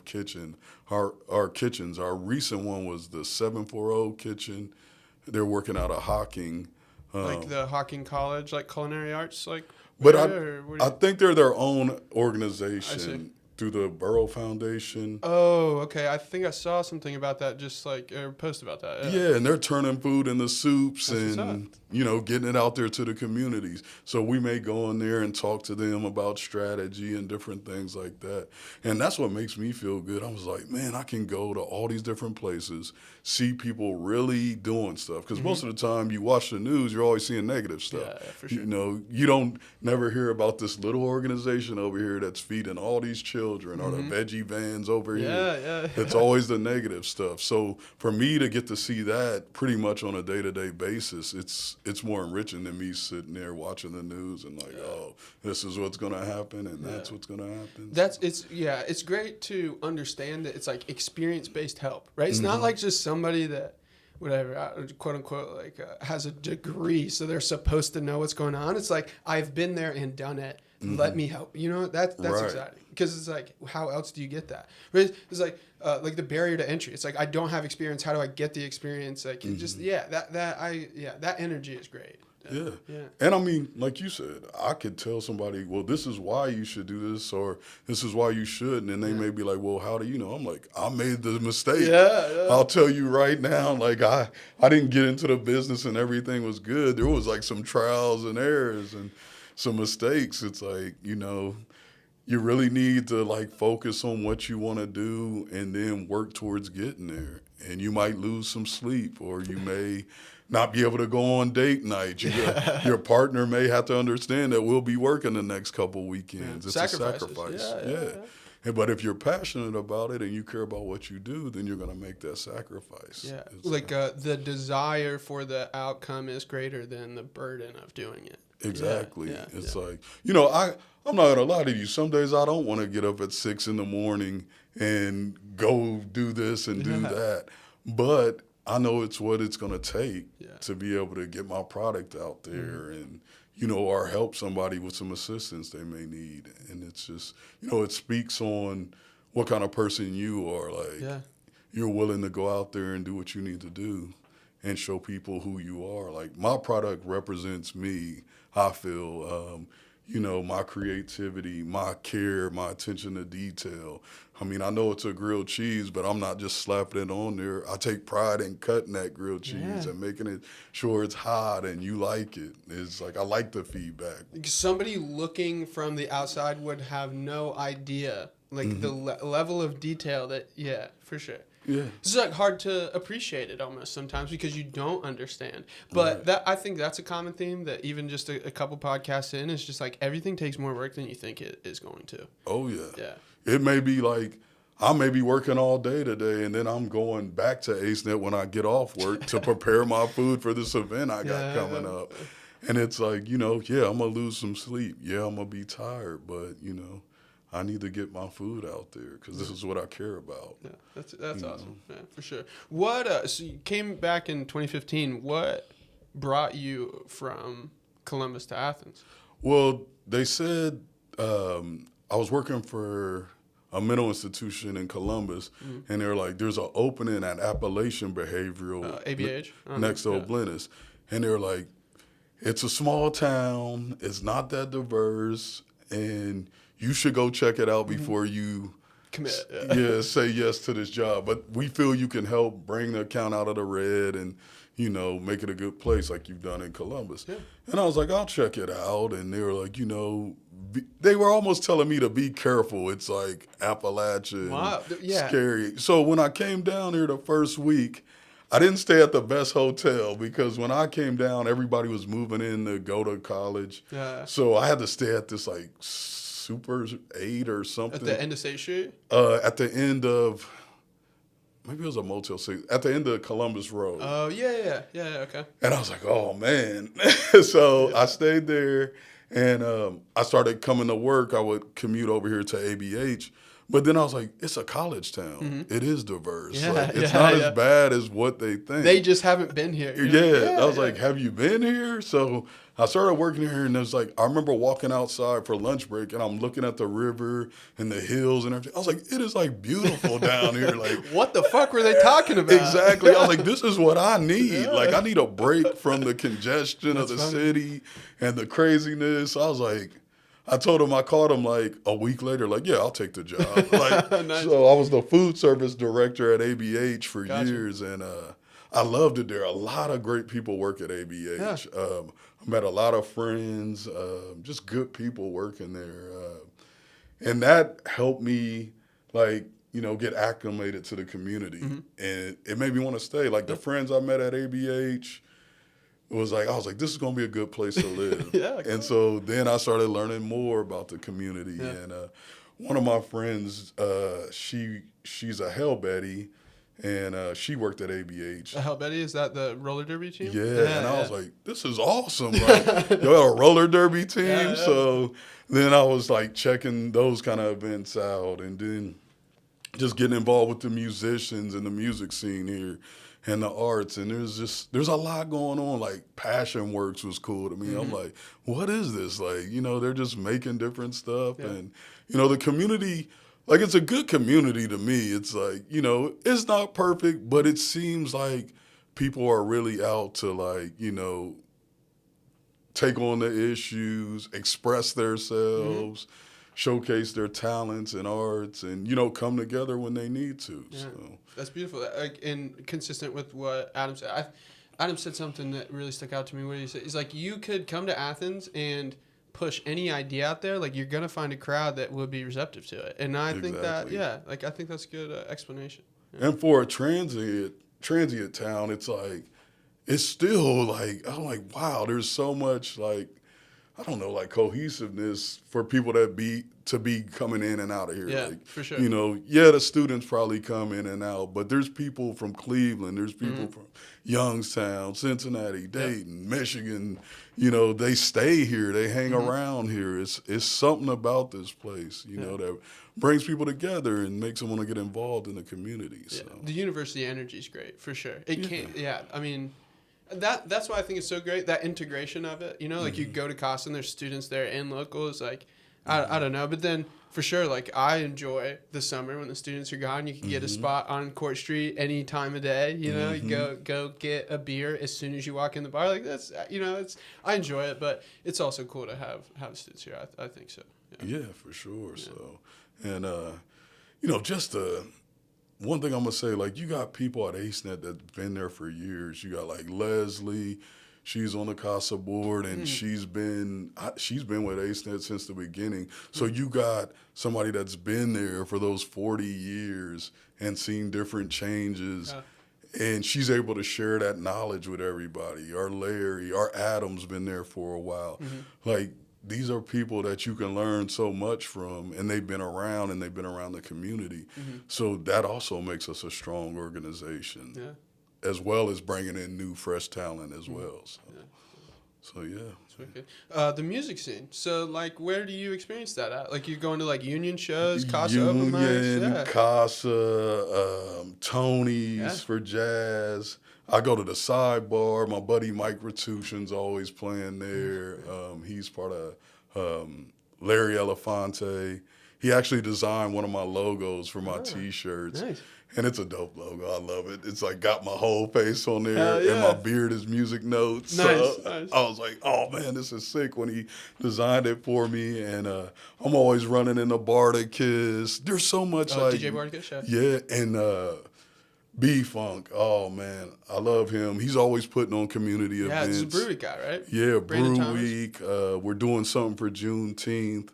Speaker 2: our kitchens. Our recent one was the 740 kitchen. They're working out of Hocking.
Speaker 1: Like the Hocking College, culinary arts,
Speaker 2: But I think they're their own organization through the Borough Foundation.
Speaker 1: Oh, okay. I think I saw something about that, just a post about that.
Speaker 2: Yeah, and they're turning food into soups and, getting it out there to the communities. So we may go in there and talk to them about strategy and different things like that. And that's what makes me feel good. I was like, man, I can go to all these different places, see people really doing stuff. Because most of the time you watch the news, you're always seeing negative stuff.
Speaker 1: Yeah, for sure.
Speaker 2: You don't never hear about this little organization over here that's feeding all these children or the veggie vans over here.
Speaker 1: Yeah.
Speaker 2: It's always the negative stuff. So for me to get to see that pretty much on a day-to-day basis, it's more enriching than me sitting there watching the news and oh, this is what's going to happen and that's what's going to happen.
Speaker 1: It's great to understand that it's experience-based help, right? It's not just somebody that whatever, quote unquote, has a degree, so they're supposed to know what's going on. It's I've been there and done it. Let me help. That's right. Exciting, because it's how else do you get that? Right? It's the barrier to entry. It's I don't have experience. How do I get the experience? That energy is great.
Speaker 2: Yeah. And I mean, like you said, I could tell somebody, well, this is why you should do this, or this is why you shouldn't. And they may be like, well, how do you know? I'm like, I made the mistake.
Speaker 1: Yeah.
Speaker 2: I'll tell you right now, I didn't get into the business and everything was good. There was some trials and errors and some mistakes. It's you really need to focus on what you want to do and then work towards getting there. And you might lose some sleep, or you may not be able to go on date night. Your partner may have to understand that we'll be working the next couple weekends. It's a sacrifice. Yeah. But if you're passionate about it and you care about what you do, then you're going to make that sacrifice.
Speaker 1: Yeah, like the desire for the outcome is greater than the burden of doing it.
Speaker 2: Exactly.
Speaker 1: Yeah,
Speaker 2: It's like, I'm not going to lie to you. Some days I don't want to get up at 6 a.m. and go do this and do that. But I know it's what it's going to take to be able to get my product out there and, or help somebody with some assistance they may need. And it's just, it speaks on what kind of person you are. Like, you're willing to go out there and do what you need to do and show people who you are. Like, my product represents me, I feel, my creativity, my care, my attention to detail. I mean, I know it's a grilled cheese, but I'm not just slapping it on there. I take pride in cutting that grilled cheese and making it sure it's hot and you like it. It's like, I like the feedback.
Speaker 1: Somebody looking from the outside would have no idea, like the level of detail that, for sure.
Speaker 2: Yeah.
Speaker 1: It's like hard to appreciate it almost sometimes because you don't understand. But I think that's a common theme that even just a couple podcasts in is just like everything takes more work than you think it is going to.
Speaker 2: Oh, yeah.
Speaker 1: Yeah.
Speaker 2: It may be like I may be working all day today and then I'm going back to AceNet when I get off work to prepare my food for this event I got coming up. And it's like, I'm going to lose some sleep. Yeah, I'm going to be tired, but, I need to get my food out there because this is what I care about.
Speaker 1: Yeah, that's awesome. Yeah, for sure. What? So you came back in 2015. What brought you from Columbus to Athens?
Speaker 2: Well, they said I was working for a mental institution in Columbus, and they're like, "There's an opening at Appalachian Behavioral
Speaker 1: ABH
Speaker 2: next to Oblentis," and they're like, "It's a small town. It's not that diverse, and you should go check it out before you
Speaker 1: commit.
Speaker 2: Say yes to this job. But we feel you can help bring the account out of the red and, make it a good place like you've done in Columbus." Yeah. And I was like, I'll check it out. And they were like, they were almost telling me to be careful. It's like Appalachian, scary. So when I came down here the first week, I didn't stay at the best hotel because when I came down, everybody was moving in to go to college. Yeah. So I had to stay at this like Super 8 or something.
Speaker 1: At the end of State Street?
Speaker 2: At the end of, maybe it was a Motel 6, at the end of Columbus Road.
Speaker 1: Oh, yeah, okay.
Speaker 2: And I was like, oh, man. So I stayed there, and I started coming to work. I would commute over here to ABH. But then I was like, it's a college town. Mm-hmm. It is diverse.
Speaker 1: Yeah,
Speaker 2: it's not as bad as what they think.
Speaker 1: They just haven't been here.
Speaker 2: Yeah. I was like, have you been here? So I started working here, and it was like, I remember walking outside for lunch break, and I'm looking at the river and the hills and everything. I was like, it is like beautiful down here. Like,
Speaker 1: what the fuck were they talking about?
Speaker 2: Exactly. I was like, this is what I need. Yeah. Like, I need a break from the congestion of the city and the craziness. I was like, I told him, I called him like a week later, like, yeah, I'll take the job. Like, nice. So I was the food service director at ABH for years, and I loved it there. A lot of great people work at ABH. Yeah. I met a lot of friends, just good people working there. And that helped me, like, get acclimated to the community. Mm-hmm. And it made me want to stay. Like, the friends I met at ABH, I was like, this is going to be a good place to live. Yeah, cool. And so then I started learning more about the community. Yeah. And one of my friends, she's a Hell Betty, and she worked at ABH.
Speaker 1: A Hell Betty, is that the roller derby team?
Speaker 2: Yeah, and I was like, this is awesome. Like, a roller derby team. Yeah. So then I was like checking those kind of events out, and then just getting involved with the musicians and the music scene here. And the arts, and there's a lot going on. Like, Passion Works was cool to me. Mm-hmm. I'm like, what is this? Like, they're just making different stuff. Yeah. And, the community, like, it's a good community to me. It's like, it's not perfect, but it seems like people are really out to, like, take on the issues, express themselves, mm-hmm. showcase their talents and arts, and, come together when they need to. Yeah. So.
Speaker 1: That's beautiful, and consistent with what Adam said. Adam said something that really stuck out to me. What did he say? He's like, you could come to Athens and push any idea out there. Like, you're going to find a crowd that will be receptive to it. And I think that, I think that's a good explanation. Yeah.
Speaker 2: And for a transient town, it's like, it's still like, I'm like, wow, there's so much, like, I don't know, like cohesiveness for people to be coming in and out of here.
Speaker 1: Yeah,
Speaker 2: Like,
Speaker 1: for sure.
Speaker 2: you know, yeah, the students probably come in and out, but there's people from Cleveland, there's people from Youngstown, Cincinnati, Dayton, Michigan. You know, they stay here, they hang around here. It's something about this place, you know, that brings people together and makes them want to get involved in the community. So
Speaker 1: The university energy is great for sure. It can't. Yeah, I mean. That's why I think it's so great, that integration of it. You know, like you go to Casa and there's students there and locals. Like, I don't know. But then for sure, like I enjoy the summer when the students are gone. You can get a spot on Court Street any time of day. You know, you go get a beer as soon as you walk in the bar. Like that's, you know, I enjoy it, but it's also cool to have students here. I think so.
Speaker 2: yeah, for sure. Yeah. So, and, you know, just one thing I'm gonna say, like you got people at AceNet that's been there for years. You got like Leslie, she's on the CASA board, and she's been with AceNet since the beginning. So you got somebody that's been there for those 40 years and seen different changes. And she's able to share that knowledge with everybody. Our Larry, our Adam's been there for a while. Like, these are people that you can learn so much from, and they've been around the community. So that also makes us a strong organization, as well as bringing in new, fresh talent as well. So yeah.
Speaker 1: The music scene. So, like, where do you experience that at? Like, you're going to, like, union shows, Casa open mics?
Speaker 2: Casa, Tony's for jazz. I go to the Sidebar. My buddy Mike Ratuccian's always playing there. He's part of Larry Elefante. He actually designed one of my logos for my T-shirts.
Speaker 1: Nice.
Speaker 2: And it's a dope logo. I love it. It's like got my whole face on there, and my beard is music notes.
Speaker 1: Nice.
Speaker 2: I was like, oh man, this is sick when he designed it for me. And I'm always running in the Barticus. There's so much
Speaker 1: DJ Barticus,
Speaker 2: and B-Funk. Oh man, I love him. He's always putting on community events.
Speaker 1: Yeah, he's a Brew Week guy, right?
Speaker 2: Yeah,
Speaker 1: Brandon
Speaker 2: Brew
Speaker 1: Thomas.
Speaker 2: Week. We're doing something for Juneteenth.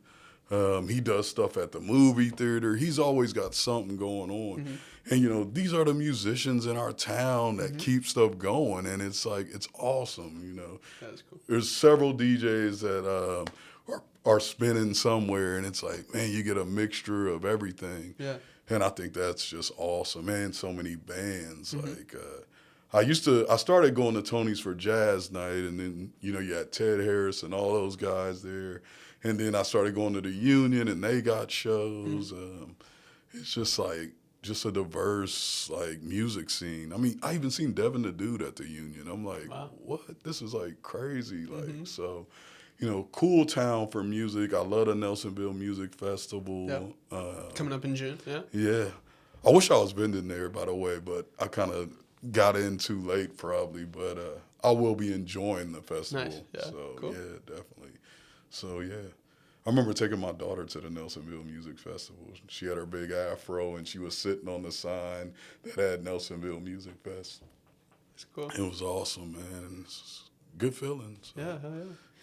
Speaker 2: He does stuff at the movie theater. He's always got something going on. And, you know, these are the musicians in our town that keep stuff going. And it's like, it's awesome, you know.
Speaker 1: That's cool.
Speaker 2: There's several DJs that are spinning somewhere. And it's like, man, you get a mixture of everything.
Speaker 1: Yeah.
Speaker 2: And I think that's just awesome. Man, so many bands. Like, I started going to Tony's for jazz night. And then, you know, you had Ted Harris and all those guys there. And then I started going to the Union, and they got shows. It's just like a diverse like music scene. I mean, I even seen Devin the Dude at the Union. I'm like, what? This is like crazy. Like so, you know, cool town for music. I love the Nelsonville Music Festival.
Speaker 1: Coming up in June.
Speaker 2: Yeah. I wish I was vending there, by the way, but I kind of got in too late probably. But I will be enjoying the festival.
Speaker 1: Nice. Yeah.
Speaker 2: So
Speaker 1: Cool.
Speaker 2: yeah, definitely. So, yeah. I remember taking my daughter to the Nelsonville Music Festival. She had her big afro, and she was sitting on the sign that had Nelsonville Music Fest.
Speaker 1: That's cool.
Speaker 2: It was awesome, man. And it's good feeling. So,
Speaker 1: Yeah, hell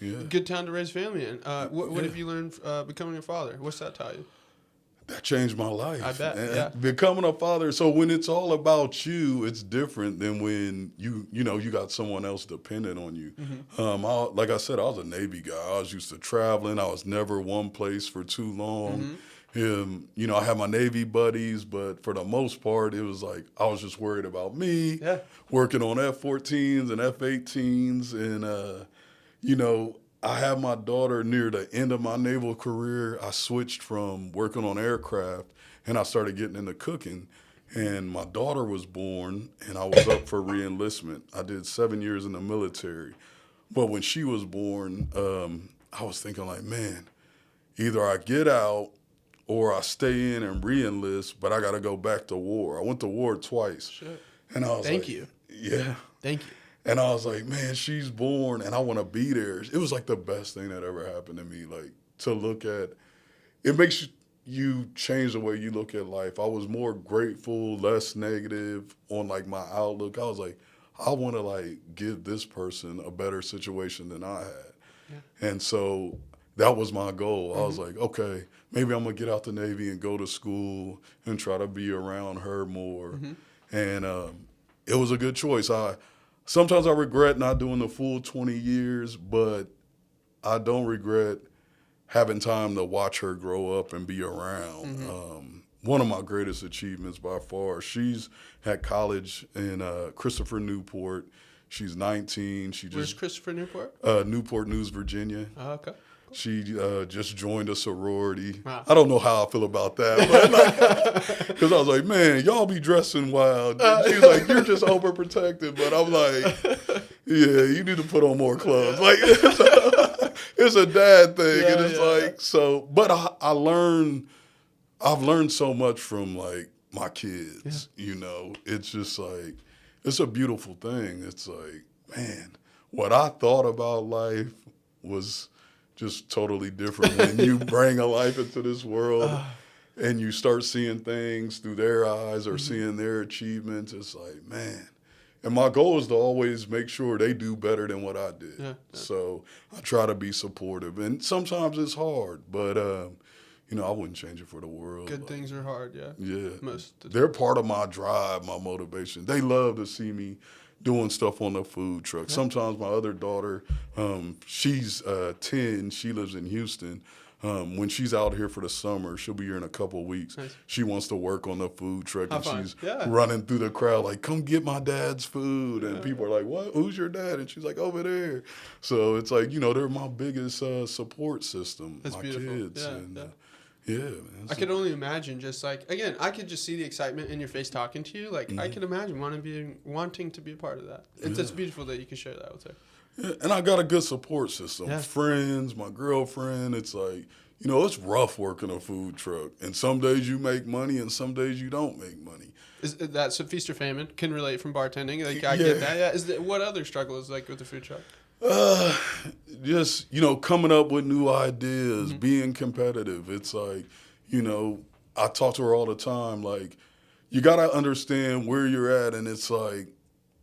Speaker 1: yeah.
Speaker 2: Yeah.
Speaker 1: Good town to raise family in. What have you learned becoming a father? What's that taught you?
Speaker 2: That changed my life.
Speaker 1: I bet,
Speaker 2: man.
Speaker 1: yeah.
Speaker 2: Becoming a father, so when it's all about you, it's different than when you got someone else dependent on you. Like I said, I was a Navy guy. I was used to traveling. I was never one place for too long. You know, I had my Navy buddies, but for the most part, it was like I was just worried about me, working on F-14s and F-18s. And, you know, I had my daughter near the end of my naval career. I switched from working on aircraft, and I started getting into cooking. And my daughter was born, and I was up for re-enlistment. I did 7 years in the military. But when she was born, I was thinking like, man, either I get out or I stay in and re-enlist, but I got to go back to war. I went to war twice.
Speaker 1: Shit.
Speaker 2: And I was
Speaker 1: Thank you.
Speaker 2: Yeah.
Speaker 1: Thank you.
Speaker 2: And I was like, man, she's born, and I want to be there. It was like the best thing that ever happened to me. Like, to look at, it makes you change the way you look at life. I was more grateful, less negative on, like, my outlook. I was like, I want to, like, give this person a better situation than I had. Yeah. And so that was my goal. I was like, okay, maybe I'm going to get out the Navy and go to school and try to be around her more. And it was a good choice. Sometimes I regret not doing the full 20 years, but I don't regret having time to watch her grow up and be around. One of my greatest achievements by far. She's at college in Christopher Newport. She's 19.
Speaker 1: Where's Christopher Newport?
Speaker 2: Newport News, Virginia.
Speaker 1: Oh, okay.
Speaker 2: She just joined a sorority.
Speaker 1: Wow.
Speaker 2: I don't know how I feel about that, because I was like, man, y'all be dressing wild. She's like, you're just overprotected. But I'm like, yeah, you need to put on more clothes. Like, it's a dad thing, and it's like so. But I've learned so much from like my kids. You know, it's just like it's a beautiful thing. It's like, man, what I thought about life was just totally different when you bring a life into this world and you start seeing things through their eyes or seeing their achievements. It's like, man. And my goal is to always make sure they do better than what I did. Yeah. So I try to be supportive. And sometimes it's hard, but, you know, I wouldn't change it for the world.
Speaker 1: Good things are hard, yeah.
Speaker 2: Yeah. They're part of my drive, my motivation. They love to see me doing stuff on the food truck. Yeah. Sometimes my other daughter, she's 10, she lives in Houston. When she's out here for the summer, she'll be here in a couple of weeks. Nice. She wants to work on the food truck, and she's running through the crowd like, come get my dad's food. And people are like, what? Who's your dad? And she's like, over there. So it's like, you know, they're my biggest support system,
Speaker 1: That's
Speaker 2: my
Speaker 1: beautiful.
Speaker 2: Kids.
Speaker 1: Yeah,
Speaker 2: and,
Speaker 1: yeah.
Speaker 2: Man.
Speaker 1: I could only imagine just like, again, I could just see the excitement in your face talking to you. Like, I could imagine wanting to be a part of that. It's beautiful that you can share that with her.
Speaker 2: Yeah, and I got a good support system. Yeah. Friends, my girlfriend. It's like, you know, it's rough working a food truck. And some days you make money and some days you don't make money.
Speaker 1: Is that so feast or famine? Can relate from bartending. Like, I get that. Yeah. What other struggle is like with the food truck?
Speaker 2: Just, you know, coming up with new ideas, being competitive. It's like, you know, I talk to her all the time. Like, you got to understand where you're at. And it's like,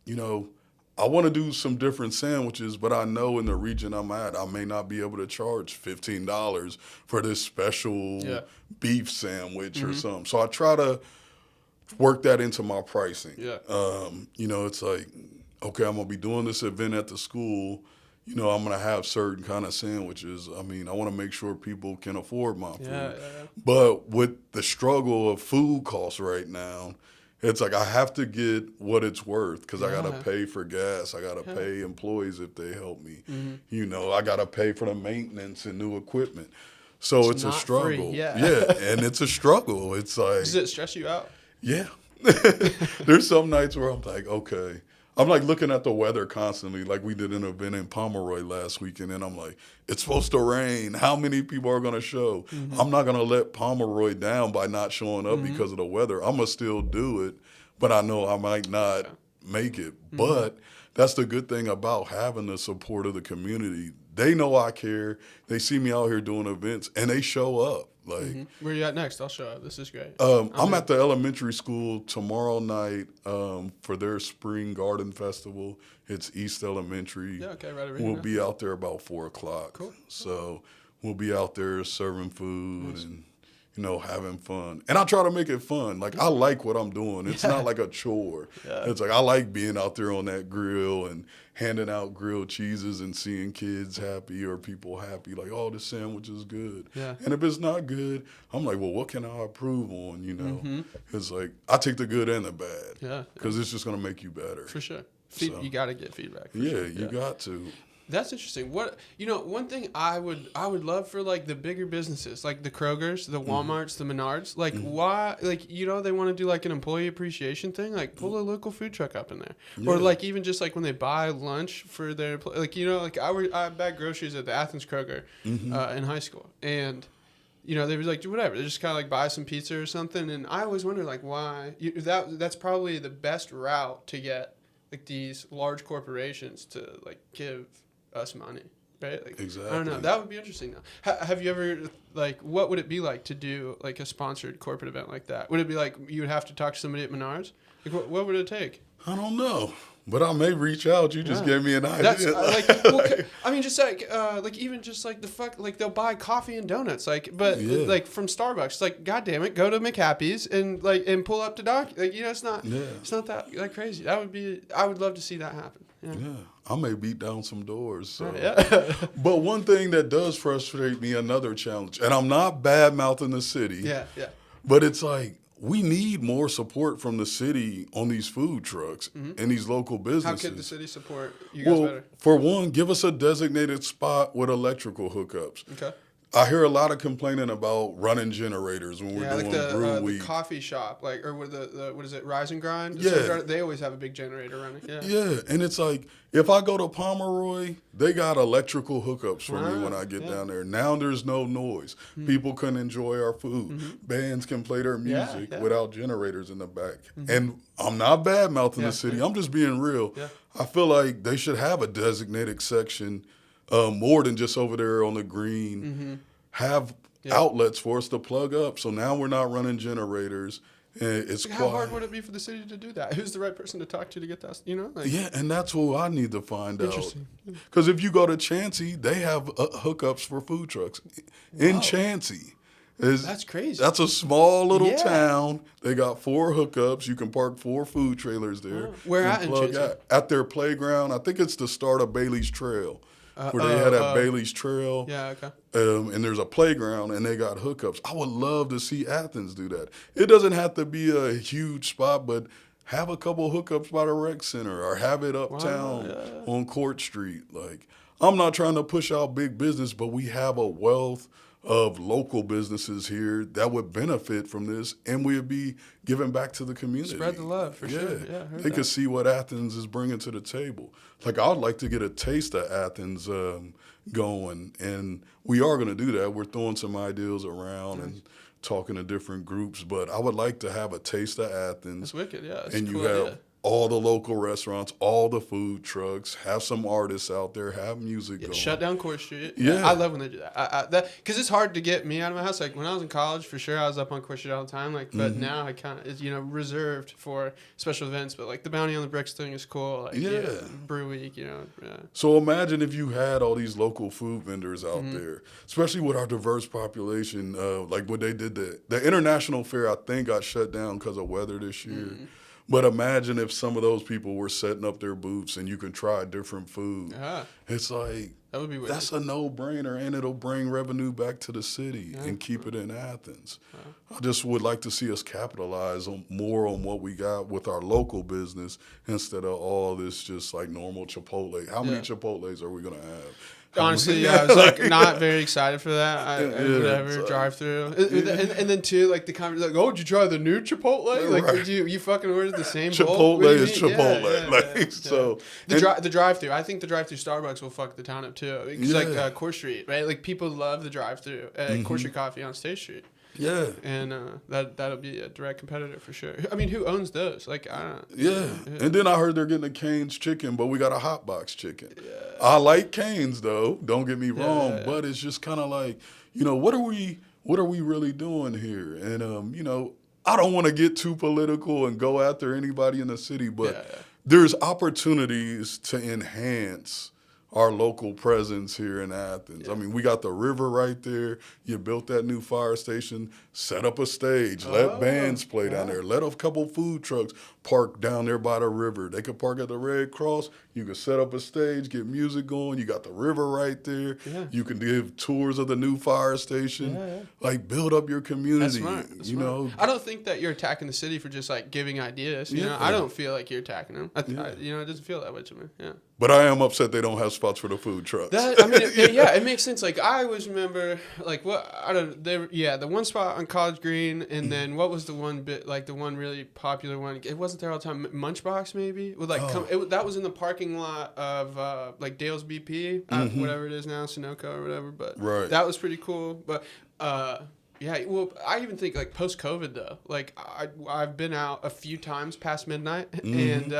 Speaker 2: you know, I want to do some different sandwiches, but I know in the region I'm at, I may not be able to charge $15 for this special beef sandwich or something. So I try to work that into my pricing. Yeah. You know, it's like, okay, I'm going to be doing this event at the school. You know, I'm going to have certain kind of sandwiches. I mean, I want to make sure people can afford my food. Yeah. But with the struggle of food costs right now, it's like I have to get what it's worth because I got to pay for gas. I got to pay employees if they help me. You know, I got to pay for the maintenance and new equipment. So it's a struggle. Free. Yeah, and it's a struggle. It's like,
Speaker 1: does it stress you out?
Speaker 2: Yeah. There's some nights where I'm like, okay. I'm like looking at the weather constantly. Like we did an event in Pomeroy last weekend, and I'm like, it's supposed to rain. How many people are going to show? I'm not going to let Pomeroy down by not showing up because of the weather. I'm going to still do it, but I know I might not make it. But that's the good thing about having the support of the community. They know I care. They see me out here doing events, and they show up. Like,
Speaker 1: where you at next? I'll show up. This is great.
Speaker 2: I'm at the elementary school tomorrow night for their spring garden festival. It's East Elementary.
Speaker 1: Yeah, okay, right over
Speaker 2: here. We'll be out there about 4 o'clock.
Speaker 1: Cool.
Speaker 2: So we'll be out there serving food and, you know, having fun. And I try to make it fun. Like, I like what I'm doing. It's not like a chore. It's like I like being out there on that grill and handing out grilled cheeses and seeing kids happy or people happy. Like, oh, this sandwich is good. Yeah. And if it's not good, I'm like, well, what can I improve on, you know? It's like I take the good and the bad. Yeah. Because it's just going to make you better.
Speaker 1: For sure. You got to get feedback.
Speaker 2: You got to.
Speaker 1: That's interesting. What, you know, one thing I would love for like the bigger businesses, like the Krogers, the Walmarts, the Menards, like why, like, you know, they want to do like an employee appreciation thing, like pull a local food truck up in there, or like even just like when they buy lunch for their, like, you know, like I bagged groceries at the Athens Kroger in high school, and you know, they were like, whatever, they just kind of like buy some pizza or something, and I always wonder like why that's probably the best route to get like these large corporations to like give us money, right? Like, exactly. I don't know. That would be interesting though. Have you ever, like, what would it be like to do like a sponsored corporate event like that? Would it be like you would have to talk to somebody at Menards? Like, what would it take?
Speaker 2: I don't know, but I may reach out. You just gave me an idea.
Speaker 1: That's like, well, I mean, just like even just like like they'll buy coffee and donuts, like, but like from Starbucks. It's like, God damn it, go to McHappy's and pull up to Doc. Like, you know, it's not that crazy. I would love to see that happen.
Speaker 2: I may beat down some doors. So.
Speaker 1: Yeah.
Speaker 2: But one thing that does frustrate me, another challenge, and I'm not bad mouthing the city.
Speaker 1: Yeah.
Speaker 2: But it's like we need more support from the city on these food trucks and these local businesses.
Speaker 1: How could the city support you guys better?
Speaker 2: For one, give us a designated spot with electrical hookups.
Speaker 1: Okay.
Speaker 2: I hear a lot of complaining about running generators when we're doing brew week.
Speaker 1: The coffee shop, like, or with the what is it, Rise and Grind?
Speaker 2: Yeah.
Speaker 1: They always have a big generator running. Yeah.
Speaker 2: Yeah, and it's like, if I go to Pomeroy, they got electrical hookups for me when I get down there. Now there's no noise. People can enjoy our food. Bands can play their music without generators in the back. And I'm not bad-mouthing the city. I'm just being real.
Speaker 1: Yeah.
Speaker 2: I feel like they should have a designated section more than just over there on the green. Have outlets for us to plug up. So now we're not running generators. And it's
Speaker 1: how hard would it be for the city to do that? Who's the right person to talk to get that? You know? Like,
Speaker 2: yeah, and that's what I need to find out.
Speaker 1: Interesting.
Speaker 2: Because if you go to Chansey, they have hookups for food trucks in Chansey.
Speaker 1: That's crazy.
Speaker 2: That's a small little town. They got 4 hookups. You can park 4 food trailers there.
Speaker 1: Where at in Chansey?
Speaker 2: At their playground. I think it's the start of Bailey's Trail. Where they had that Bailey's Trail.
Speaker 1: Yeah, okay.
Speaker 2: And there's a playground, and they got hookups. I would love to see Athens do that. It doesn't have to be a huge spot, but have a couple hookups by the rec center or have it uptown on Court Street. Like, I'm not trying to push out big business, but we have a wealth of local businesses here that would benefit from this, and we would be giving back to the community.
Speaker 1: Spread the love, for sure. Yeah,
Speaker 2: they could see what Athens is bringing to the table. Like, I'd like to get a taste of Athens going, and we are going to do that. We're throwing some ideas around and talking to different groups, but I would like to have a taste of Athens.
Speaker 1: That's wicked, yeah. That's
Speaker 2: and
Speaker 1: a cool
Speaker 2: you have
Speaker 1: idea.
Speaker 2: all the local restaurants, all the food trucks, have some artists out there, have music going.
Speaker 1: Shut down Court Street.
Speaker 2: Yeah.
Speaker 1: I love when they do that. Because it's hard to get me out of my house. Like, when I was in college, for sure, I was up on Court Street all the time. Like, but now I kind of, it's, reserved for special events. But, like, the Bounty on the Bricks thing is cool. Like, Brew Week, Yeah.
Speaker 2: So imagine if you had all these local food vendors out there, especially with our diverse population. Like when they did the International Fair, I think got shut down because of weather this year. But imagine if some of those people were setting up their booths and you can try different food. It's like,
Speaker 1: that would be wicked.
Speaker 2: That's a no-brainer, and it'll bring revenue back to the city and keep it in Athens. I just would like to see us capitalize more on what we got with our local business instead of all this just like normal Chipotle. How many Chipotles are we going to have?
Speaker 1: Honestly, I was like not very excited for that. Whatever, drive through, and then too, like the comment, like, oh, did you try the new Chipotle? Like, did you fucking ordered the same
Speaker 2: Chipotle
Speaker 1: bowl?
Speaker 2: is Chipotle. So
Speaker 1: the drive through. I think the drive through Starbucks will fuck the town up too. It's like Court Street, right? Like people love the drive through at Court Street Coffee on State Street.
Speaker 2: Yeah,
Speaker 1: and that'll be a direct competitor for sure. I mean, who owns those? Like, I don't.
Speaker 2: Yeah, and then I heard they're getting a Cane's chicken, but we got a hot box chicken. I like Cane's though. Don't get me wrong, but it's just kind of like, what are we really doing here? And I don't want to get too political and go after anybody in the city, but there's opportunities to enhance our local presence here in Athens. I mean, we got the river right there. You built that new fire station, set up a stage, let bands play down there, let a couple food trucks park down there by the river. They could park at the Red Cross. You could set up a stage, get music going. You got the river right there. You can give tours of the new fire station. Like, build up your community.
Speaker 1: That's smart. I don't think that you're attacking the city for just like giving ideas. You know, I don't feel like you're attacking them. It doesn't feel that way to me. Yeah.
Speaker 2: But I am upset they don't have spots for the food trucks.
Speaker 1: It makes sense. Like, I always remember, like, the one spot on College Green, and then what was the one bit, like the one really popular one? It wasn't there all the time. Munchbox maybe would like that was in the parking lot of like Dale's BP, whatever it is now, Sunoco or whatever. But that was pretty cool. But well, I even think like post COVID though, like I've been out a few times past midnight, and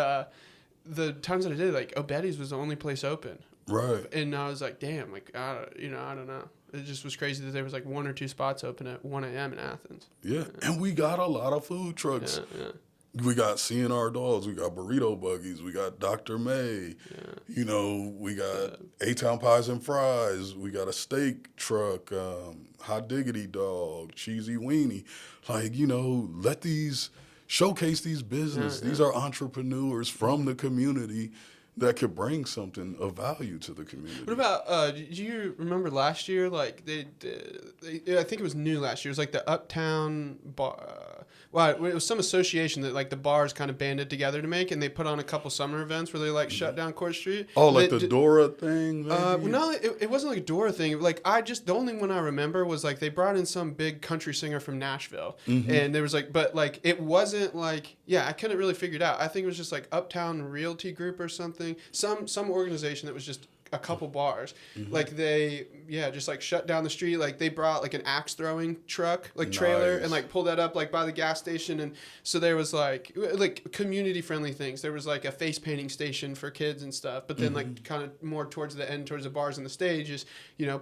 Speaker 1: the times that I did, like, Betty's was the only place open.
Speaker 2: Right.
Speaker 1: And I was like, damn, like, I don't know. It just was crazy that there was, like, 1 or 2 spots open at 1 a.m. in Athens. Yeah.
Speaker 2: And we got a lot of food trucks. We got CNR Dogs. We got Burrito Buggies. We got Dr. May. We got A-Town Pies and Fries. We got a steak truck, Hot Diggity Dog, Cheesy Weenie. Like, showcase these businesses. These are entrepreneurs from the community that could bring something of value to the community.
Speaker 1: What about, do you remember last year, like, they I think it was new last year, it was like the Uptown bar, well, it was some association that, like, the bars kind of banded together to make, and they put on a couple summer events where they, like, shut down Court Street.
Speaker 2: Oh, like the Dora thing, maybe?
Speaker 1: Well, no, it wasn't like a Dora thing. Like, the only one I remember was, like, they brought in some big country singer from Nashville, and there was, like, but, like, it wasn't, like, I couldn't really figure it out. I think it was just, like, Uptown Realty Group or something, some organization that was just a couple bars. Like, they just like shut down the street. Like, they brought like an axe throwing truck, like trailer, and like pulled that up like by the gas station. And so there was like community friendly things. There was like a face painting station for kids and stuff. But then like kind of more towards the end, towards the bars and the stage, is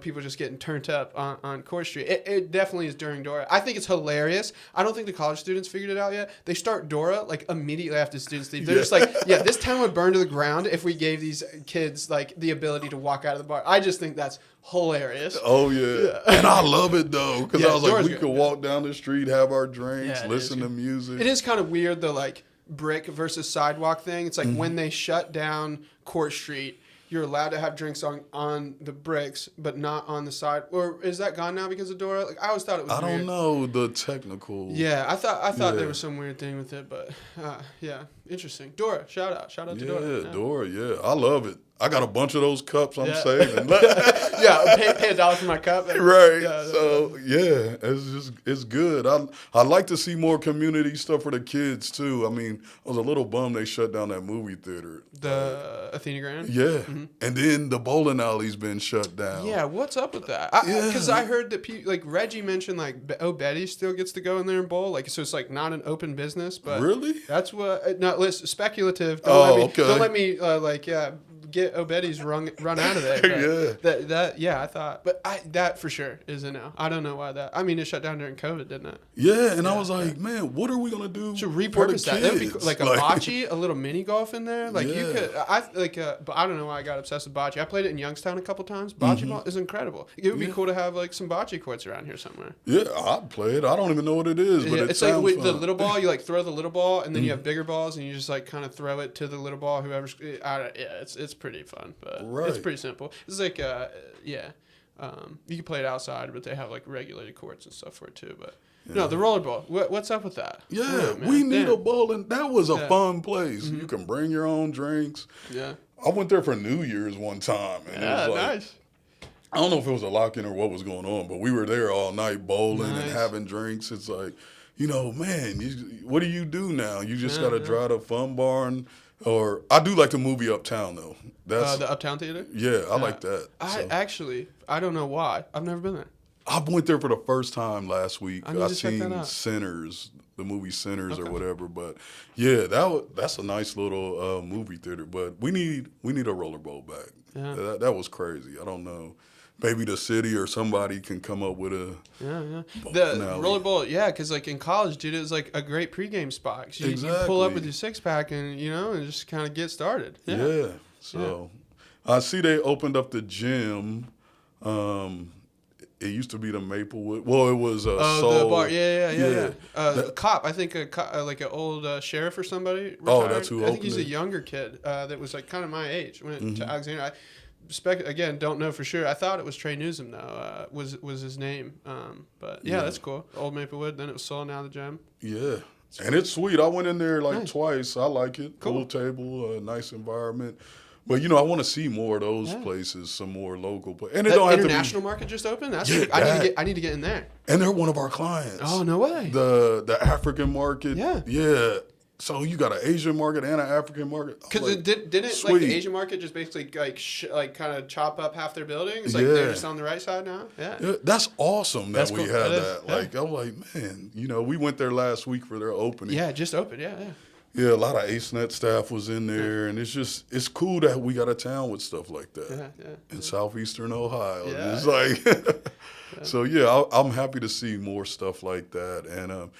Speaker 1: people just getting turned up on Court Street. It definitely is during Dora. I think it's hilarious. I don't think the college students figured it out yet. They start Dora like immediately after students leave. They're just like, this town would burn to the ground if we gave these kids like the ability to walk out of the bar. I just think that's hilarious.
Speaker 2: Oh yeah. And I love it though, because I was like, we could
Speaker 1: good.
Speaker 2: walk down the street, have our drinks, listen to music.
Speaker 1: It is kind of weird, the like brick versus sidewalk thing. It's like when they shut down Court Street, you're allowed to have drinks on the bricks, but not on the side. Or is that gone now because of Dora? Like, I always thought it was
Speaker 2: I
Speaker 1: weird.
Speaker 2: don't know the technical.
Speaker 1: Yeah, I thought there was some weird thing with it, but interesting. Dora, shout out to Dora.
Speaker 2: Yeah, Dora, I love it. I got a bunch of those cups I'm saving.
Speaker 1: Pay $1 for my cup.
Speaker 2: Right. It's good. I like to see more community stuff for the kids too. I mean, I was a little bummed they shut down that movie theater.
Speaker 1: The Athena Grand?
Speaker 2: Yeah. Mm-hmm. And then the bowling alley's been shut down.
Speaker 1: Yeah, what's up with that? Because I heard that like Reggie mentioned like Betty still gets to go in there and bowl. Like, so it's like not an open business, but
Speaker 2: really?
Speaker 1: That's what listen, speculative.
Speaker 2: Okay.
Speaker 1: Don't let me get Obetti's run out of there. I thought, but that for sure is a no. I don't know why that. I mean, it shut down during COVID, didn't it?
Speaker 2: Yeah, and I was like, man, what are we gonna do?
Speaker 1: To repurpose that. That'd be like a bocce, a little mini golf in there. Like you could, but I don't know why I got obsessed with bocce. I played it in Youngstown a couple times. Bocce ball is incredible. It would be cool to have like some bocce courts around here somewhere.
Speaker 2: Yeah, I'd play it. I don't even know what it is, but
Speaker 1: it's like with the little ball. You like throw the little ball, and then you have bigger balls, and you just like kind of throw it to the little ball. Whoever's, it's pretty fun, but it's pretty simple. It's like you can play it outside, but they have like regulated courts and stuff for it too. But no, the rollerball. What's up with that?
Speaker 2: Yeah, we need a bowling. That was a fun place. You can bring your own drinks.
Speaker 1: Yeah,
Speaker 2: I went there for New Year's one time, and it was like,
Speaker 1: nice.
Speaker 2: I don't know if it was a lock-in or what was going on, but we were there all night bowling and having drinks. It's like, man, what do you do now? You just got to drive to Fun Barn. Or I do like the movie Uptown though. That's
Speaker 1: the Uptown Theater.
Speaker 2: Yeah, I like that.
Speaker 1: I don't know why. I've never been there.
Speaker 2: I went there for the first time last week.
Speaker 1: I
Speaker 2: seen Sinners, the movie Sinners or whatever. But yeah, that's a nice little movie theater. But we need a rollerball back. Yeah. That was crazy. I don't know. Maybe the city or somebody can come up with a
Speaker 1: the rollerball. Yeah, because like in college, dude, it was like a great pregame spot. You pull up with your 6-pack and and just kind of get started.
Speaker 2: Yeah. So I see they opened up the gym. It used to be the Maplewood. Well, it was Soul.
Speaker 1: The bar. Yeah. Cop. I think like an old sheriff or somebody. Retired.
Speaker 2: Oh, that's who opened it.
Speaker 1: I think he's a younger kid that was like kind of my age. Went to Alexandria. Again, don't know for sure. I thought it was Trey Newsom though. Was his name? But that's cool. Old Maplewood. Then it was Soul. Now the gym.
Speaker 2: Yeah, and it's sweet. I went in there twice. I like it. Cool table, nice environment. But I want to see more of those places, some more local places. And it don't have to be
Speaker 1: international market just opened. I need to get in there.
Speaker 2: And they're one of our clients.
Speaker 1: Oh no way.
Speaker 2: The African market.
Speaker 1: Yeah.
Speaker 2: So you got an Asian market and an African market.
Speaker 1: Because didn't like the Asian market just basically like kind of chop up half their building? It's like they're just on the right side now. Yeah,
Speaker 2: that's awesome that we had that.
Speaker 1: Yeah.
Speaker 2: Like I'm like, man, we went there last week for their opening.
Speaker 1: Yeah, just opened. Yeah.
Speaker 2: Yeah, a lot of AceNet staff was in there, and it's cool that we got a town with stuff like that in southeastern Ohio.
Speaker 1: Yeah.
Speaker 2: It's like, so I'm happy to see more stuff like that, and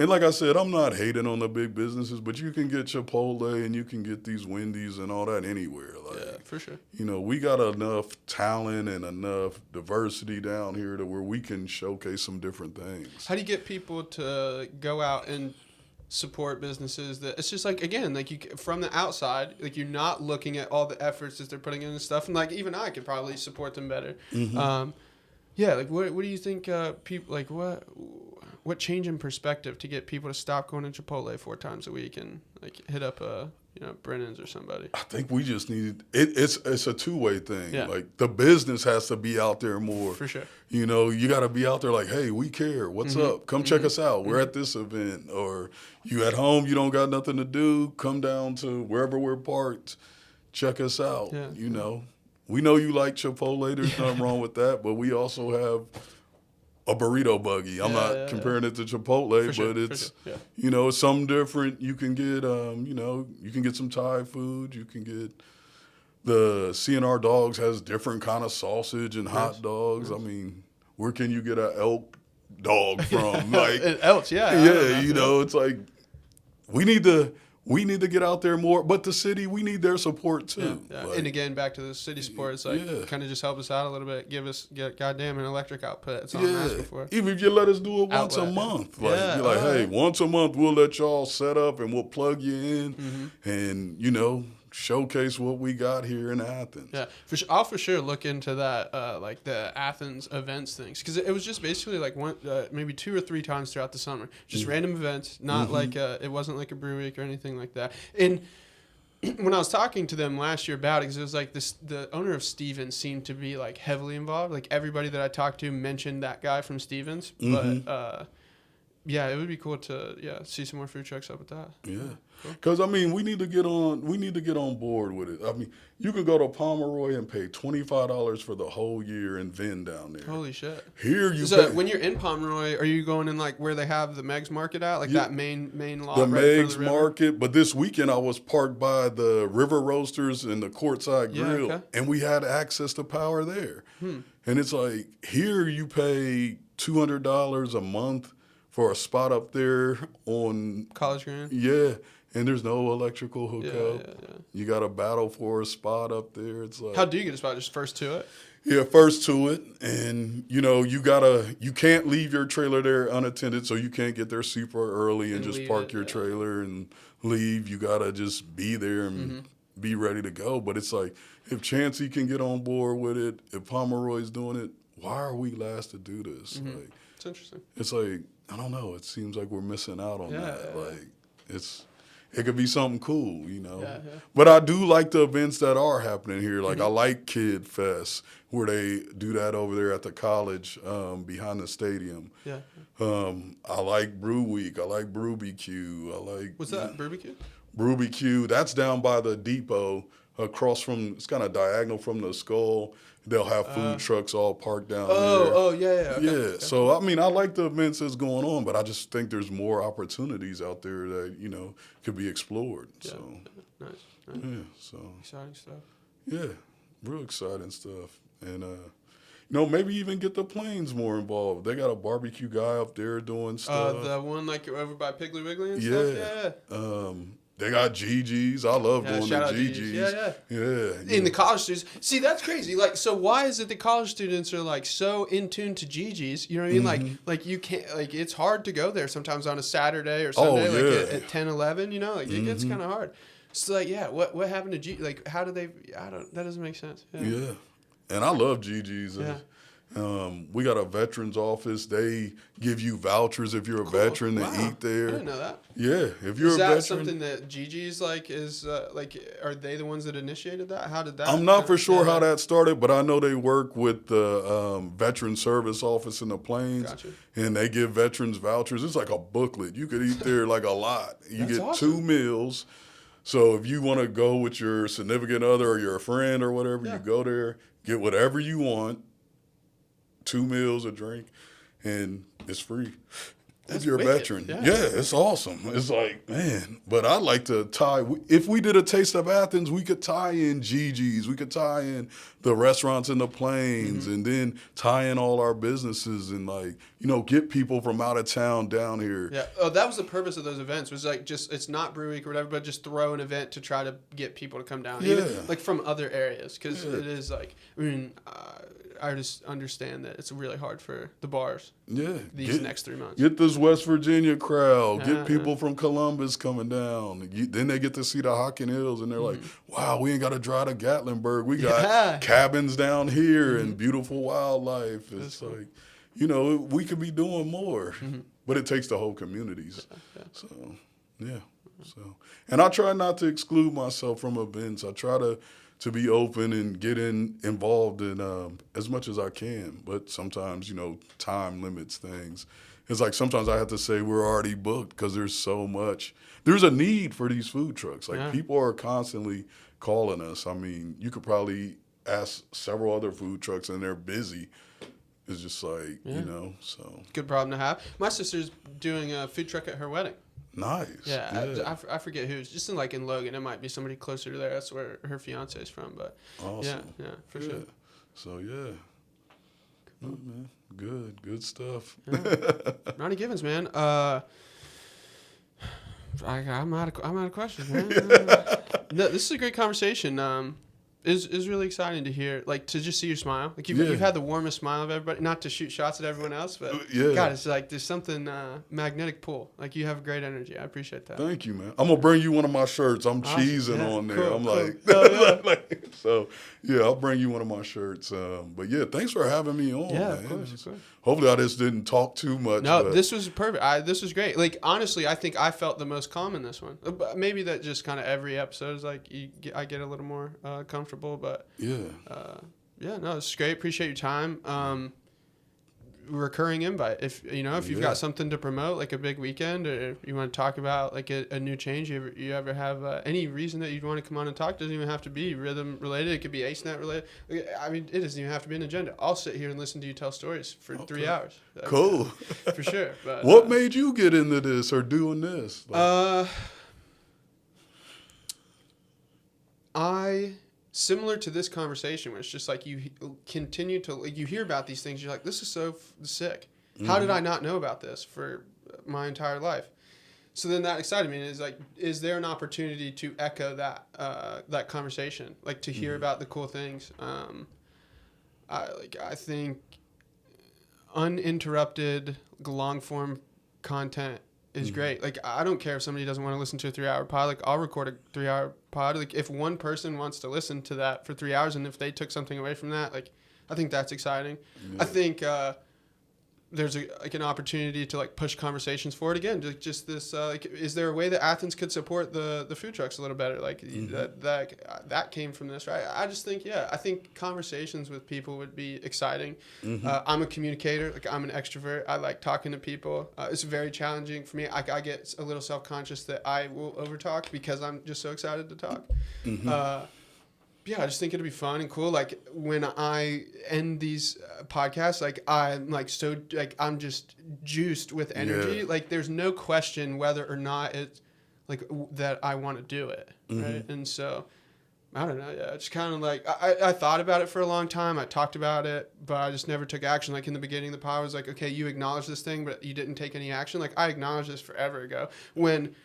Speaker 2: like I said, I'm not hating on the big businesses, but you can get Chipotle and you can get these Wendy's and all that anywhere. Like,
Speaker 1: for sure.
Speaker 2: We got enough talent and enough diversity down here to where we can showcase some different things.
Speaker 1: How do you get people to go out and support businesses that it's just like, again, like you from the outside, like you're not looking at all the efforts that they're putting in and stuff, and like even I could probably support them better. Yeah, like what do you think people like what change in perspective to get people to stop going to Chipotle 4 times a week and like hit up Brennan's or somebody?
Speaker 2: I think we just need it's a two-way thing.
Speaker 1: Yeah.
Speaker 2: Like the business has to be out there more.
Speaker 1: For sure.
Speaker 2: You know, you got to be out there like, hey, we care. What's up? Come check us out. We're at this event. Or you at home, you don't got nothing to do. Come down to wherever we're parked. Check us out.
Speaker 1: Yeah.
Speaker 2: You know, we know you like Chipotle. There's nothing wrong with that. But we also have a burrito buggy. I'm not comparing it to Chipotle, but it's, you know, it's something different. You can get, you can get some Thai food. You can get the CNR Dogs has different kind of sausage and hot dogs. I mean, where can you get an elk dog from? Like
Speaker 1: Elk,
Speaker 2: yeah, you know, it's like we need to get out there more, but the city, we need their support too.
Speaker 1: Yeah.
Speaker 2: Like,
Speaker 1: and again, back to the city support, it's like kind of just help us out a little bit, get goddamn an electric output. That's all I'm asking for.
Speaker 2: Even if you let us do it once a month, like you're like, hey, once a month we'll let y'all set up and we'll plug you in, and you know, showcase what we got here in Athens.
Speaker 1: Yeah, I'll for sure look into that, like the Athens events things, because it was just basically like maybe 2 or 3 times throughout the summer, just random events, not like it wasn't like a brew week or anything like that. And when I was talking to them last year about it, because it was like the owner of Stevens seemed to be like heavily involved. Like everybody that I talked to mentioned that guy from Stevens, but yeah, it would be cool to see some more food trucks up with that.
Speaker 2: Yeah, because I mean, we need to get on board with it. I mean, you can go to Pomeroy and pay $25 for the whole year and vend down there.
Speaker 1: Holy shit!
Speaker 2: Here you
Speaker 1: so when you're in Pomeroy, are you going in like where they have the Meg's Market at, like that main lot?
Speaker 2: The
Speaker 1: right
Speaker 2: Meg's Market, but this weekend I was parked by the River Roasters and the Courtside Grill, and we had access to power there. And it's like here you pay $200 a month for a spot up there on
Speaker 1: College Green.
Speaker 2: Yeah, and there's no electrical hookup.
Speaker 1: Yeah.
Speaker 2: You got to battle for a spot up there. It's like,
Speaker 1: how do you get a spot? Just first to it?
Speaker 2: Yeah, first to it, and you know you can't leave your trailer there unattended, so you can't get there super early and just park your trailer and leave. You gotta just be there and be ready to go. But it's like if Chancey can get on board with it, if Pomeroy's doing it, why are we last to do this? Like,
Speaker 1: it's interesting.
Speaker 2: It's like, I don't know. It seems like we're missing out on that. Like, it could be something cool, you know. But I do like the events that are happening here. Like, I like Kid Fest, where they do that over there at the college behind the stadium. I like Brew Week. I like Brew BQ. I like...
Speaker 1: What's that, Brew BQ?
Speaker 2: Brew BQ. That's down by the depot, across from... It's kind of diagonal from the Skull. They'll have food trucks all parked down there. Okay. So, I mean, I like the events that's going on, but I just think there's more opportunities out there that, you know, could be explored. So,
Speaker 1: nice.
Speaker 2: Yeah, so.
Speaker 1: Exciting stuff.
Speaker 2: Yeah, real exciting stuff. And, you know, maybe even get the Plains more involved. They got a barbecue guy up there doing stuff.
Speaker 1: The one like over by Piggly Wiggly and stuff? Yeah.
Speaker 2: They got GG's. I love going to GG's.
Speaker 1: Yeah. In the college students. See, that's crazy. Like, so why is it the college students are like so in tune to GG's? You know what I mean? Like you can't, like, it's hard to go there sometimes on a Saturday or Sunday, like at 10, 11, you know? Like, it gets kind of hard. So, like, what happened to G? Like, how do they, that doesn't make sense.
Speaker 2: Yeah. And I love GG's. We got a veterans office. They give you vouchers if you're a veteran to eat there.
Speaker 1: I didn't know that.
Speaker 2: Yeah, if you're a veteran.
Speaker 1: Is that something that Gigi's like is like? Are they the ones that initiated that? How did that?
Speaker 2: I'm not for sure how that started, but I know they work with the Veteran Service Office in the Plains, and they give veterans vouchers. It's like a booklet. You could eat there like a lot. You get awesome. 2 meals. So if you want to go with your significant other or your friend or whatever, you go there, get whatever you want. 2 meals, a drink, and it's free. If you're a veteran. Yeah, it's awesome. It's like, man, but I'd like to tie, if we did a Taste of Athens, we could tie in GG's, we could tie in the restaurants in the Plains, and then tie in all our businesses and like, you know, get people from out of town down here.
Speaker 1: Yeah. Oh, that was the purpose of those events, was like just, it's not Brew Week or whatever, but just throw an event to try to get people to come down. Even, like from other areas, because it is like, I mean, I just understand that it's really hard for the bars.
Speaker 2: Yeah.
Speaker 1: These next 3 months.
Speaker 2: Get this West Virginia crowd. Get people from Columbus coming down. Then they get to see the Hocking Hills, and they're like, wow, we ain't got to drive to Gatlinburg. We got cabins down here and beautiful wildlife. It's cool. Like, you know, we could be doing more. But it takes the whole communities. So, yeah. So, and I try not to exclude myself from events. I try to be open and get involved in as much as I can. But sometimes, you know, time limits things. It's like sometimes I have to say we're already booked because there's so much. There's a need for these food trucks. Like people are constantly calling us. I mean, you could probably ask several other food trucks and they're busy. It's just like, you know, so.
Speaker 1: Good problem to have. My sister's doing a food truck at her wedding.
Speaker 2: Nice.
Speaker 1: Yeah, I forget who's. Just in Logan. It might be somebody closer to there. That's where her fiance is from. But
Speaker 2: awesome.
Speaker 1: Yeah, for sure.
Speaker 2: So yeah. Cool. Man. Good stuff.
Speaker 1: Yeah. Ronnie Givens, man. I'm out of questions, man. No, this is a great conversation. Is really exciting to hear, like, to just see your smile. Like, you've had the warmest smile of everybody. Not to shoot shots at everyone else, but God, it's like there's something magnetic pull. Like, you have great energy. I appreciate that.
Speaker 2: Thank you, man. I'm gonna bring you one of my shirts. I'm cheesing on there.
Speaker 1: Cool,
Speaker 2: I'm
Speaker 1: cool.
Speaker 2: like, so yeah, I'll bring you one of my shirts. But yeah, thanks for having me on.
Speaker 1: Yeah,
Speaker 2: man.
Speaker 1: of course.
Speaker 2: Hopefully, I just didn't talk too much.
Speaker 1: No, this was perfect. This was great. Like, honestly, I think I felt the most calm in this one. Maybe that just kind of every episode is like I get a little more comfortable, but no, it's great. Appreciate your time. Recurring invite. If you've got something to promote, like a big weekend, or if you want to talk about like a new change, you ever have any reason that you'd want to come on and talk, doesn't even have to be rhythm related. It could be AceNet related. I mean, it doesn't even have to be an agenda. I'll sit here and listen to you tell stories for 3 hours.
Speaker 2: Cool.
Speaker 1: For sure. But,
Speaker 2: what made you get into this or doing this?
Speaker 1: Similar to this conversation, where it's just like you continue to, like, you hear about these things, you're like, this is so sick. How did I not know about this for my entire life? So then that excited me. And it's like, is there an opportunity to echo that conversation, like to hear about the cool things? I think uninterrupted long form content is great. Like, I don't care if somebody doesn't want to listen to a 3-hour pod. Like, I'll record a 3-hour pod. Like, if one person wants to listen to that for 3 hours, and if they took something away from that, like, I think that's exciting. Yeah. I think there's an opportunity to like push conversations forward again. Just this, is there a way that Athens could support the food trucks a little better? Like that came from this, right? I just think, I think conversations with people would be exciting. I'm a communicator, like I'm an extrovert. I like talking to people. It's very challenging for me. I get a little self-conscious that I will overtalk because I'm just so excited to talk. I just think it'd be fun and cool. Like when I end these podcasts, like I'm like so like I'm just juiced with energy. Like there's no question whether or not it's like that I want to do it, right? And so I don't know. Yeah, it's kind of like I thought about it for a long time. I talked about it, but I just never took action. Like in the beginning, the pod was like, okay, you acknowledge this thing, but you didn't take any action. Like I acknowledged this forever ago. When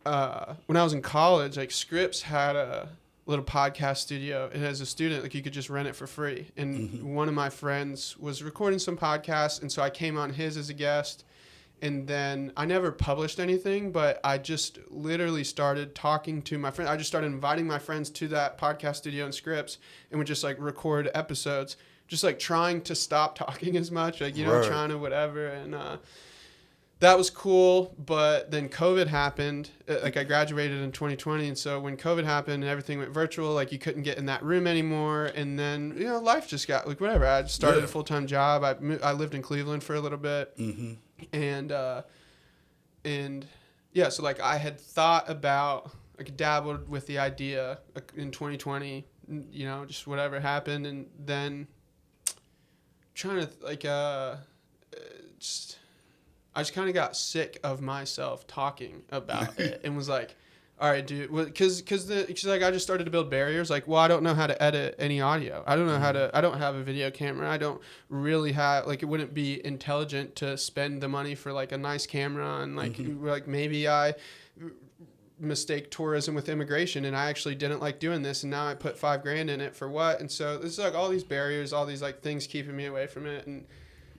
Speaker 1: I was in college, like Scripps had a little podcast studio, and as a student, like you could just rent it for free. And one of my friends was recording some podcasts, and so I came on his as a guest. And then I never published anything, but I just literally started talking to my friends. I just started inviting my friends to that podcast studio in Scripps, and would just like record episodes, just like trying to stop talking as much, like trying to whatever. And that was cool, but then COVID happened. Like I graduated in 2020, and so when COVID happened and everything went virtual, like you couldn't get in that room anymore. And then life just got like whatever. I just started a full-time job. I lived in Cleveland for a little bit, and so like I had thought about like dabbled with the idea in 2020, just whatever happened, and then trying to like I just kind of got sick of myself talking about it and was like, all right, dude, because like I just started to build barriers. Like, well, I don't know how to edit any audio. I don't know how to. I don't have a video camera. I don't really have like. It wouldn't be intelligent to spend the money for like a nice camera and like maybe I mistake tourism with immigration, and I actually didn't like doing this, and now I put $5,000 in it for what? And so there's like all these barriers, all these like things keeping me away from it. And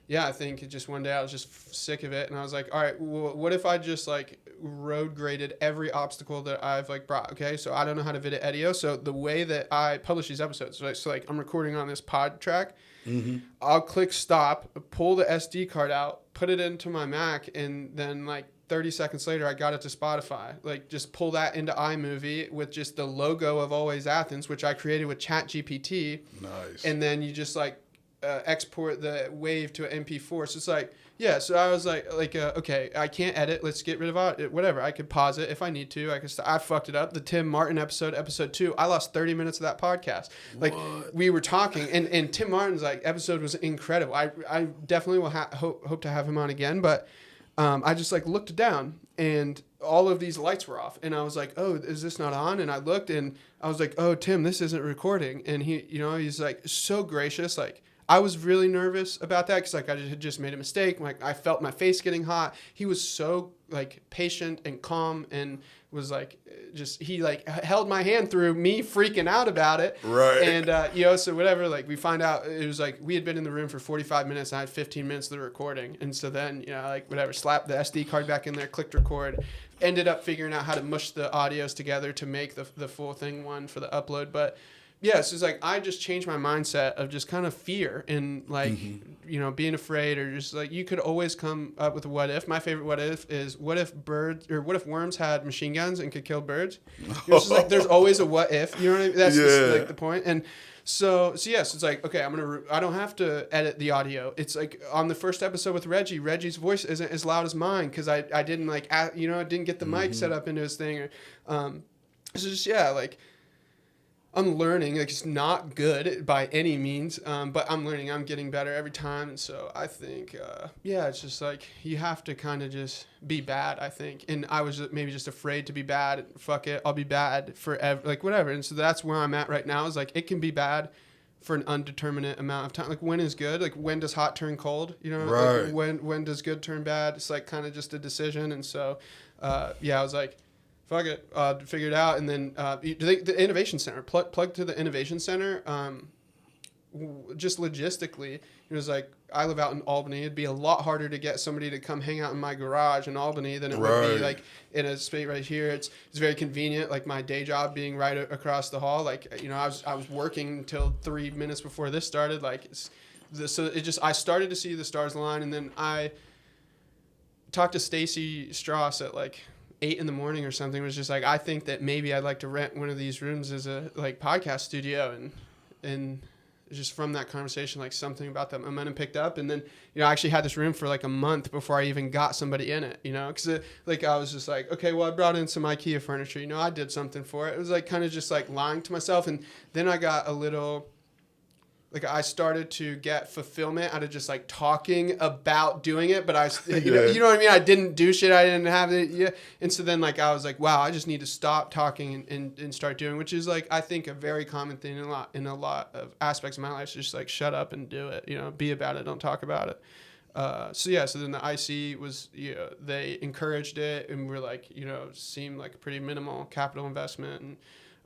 Speaker 1: yeah, I think just one day I was just sick of it, and I was like, all right, well, what if I just like road graded every obstacle that I've like brought? Okay, so I don't know how to video. So the way that I publish these episodes, right? So like I'm recording on this pod track. Mm-hmm. I'll click stop, pull the SD card out, put it into my Mac, and then like 30 seconds later, I got it to Spotify. Like, just pull that into iMovie with just the logo of Always Athens, which I created with ChatGPT.
Speaker 2: Nice.
Speaker 1: And then you just like export the wave to an MP4. So it's like, yeah. So I was like, okay, I can't edit. Let's get rid of it. Whatever. I could pause it if I need to. I fucked it up. The Tim Martin episode 2. I lost 30 minutes of that podcast. Like, we were talking, and Tim Martin's like episode was incredible. I definitely will hope to have him on again, but. I just like looked down and all of these lights were off, and I was like, oh, is this not on? And I looked and I was like, oh, Tim, this isn't recording. And he, he's like so gracious. Like, I was really nervous about that because like I had just made a mistake. Like, I felt my face getting hot. He was so like patient and calm, and was like he like held my hand through me freaking out about it.
Speaker 2: Right.
Speaker 1: And so whatever, like we find out it was like we had been in the room for 45 minutes and I had 15 minutes of the recording. And so then, like whatever, slapped the SD card back in there, clicked record, ended up figuring out how to mush the audios together to make the full thing one for the upload. But yeah, so it's like I just changed my mindset of just kind of fear and like, being afraid, or just like you could always come up with a what if. My favorite what if is what if worms had machine guns and could kill birds? It's just like there's always a what if. You know what I mean? That's just like the point. And so yes, it's like, okay, I don't have to edit the audio. It's like on the first episode with Reggie's voice isn't as loud as mine because I didn't like I didn't get the mic set up into his thing. So just like. I'm learning. Like, it's not good by any means, but I'm learning. I'm getting better every time. And so I think, it's just like you have to kind of just be bad, I think. And I was maybe just afraid to be bad. Fuck it. I'll be bad forever. Like, whatever. And so that's where I'm at right now is like it can be bad for an undeterminate amount of time. Like, when is good? Like, when does hot turn cold?
Speaker 2: Right.
Speaker 1: Like, when does good turn bad? It's like kind of just a decision. And so, I was like, fuck it, figure it out. And then the Innovation Center, plug to the Innovation Center, just logistically, it was like, I live out in Albany. It'd be a lot harder to get somebody to come hang out in my garage in Albany than it would be like in a space right here. It's very convenient, like my day job being right across the hall. Like, I was working until 3 minutes before this started. Like, I started to see the stars align, and then I talked to Stacy Strauss at like 8 a.m. or something. It was just like, I think that maybe I'd like to rent one of these rooms as a like podcast studio, and just from that conversation, like something about that momentum picked up. And then, I actually had this room for like a month before I even got somebody in it, because like I was just like, okay, well, I brought in some IKEA furniture, I did something for it. It was like kind of just like lying to myself. And then I got a little, like I started to get fulfillment out of just like talking about doing it, but you know what I mean? I didn't do shit. I didn't have it. Yeah. And so then like, I was like, wow, I just need to stop talking and start doing, which is like, I think a very common thing in a lot of aspects of my life is just like, shut up and do it, be about it. Don't talk about it. So then the IC was, they encouraged it, and we're like, seemed like a pretty minimal capital investment.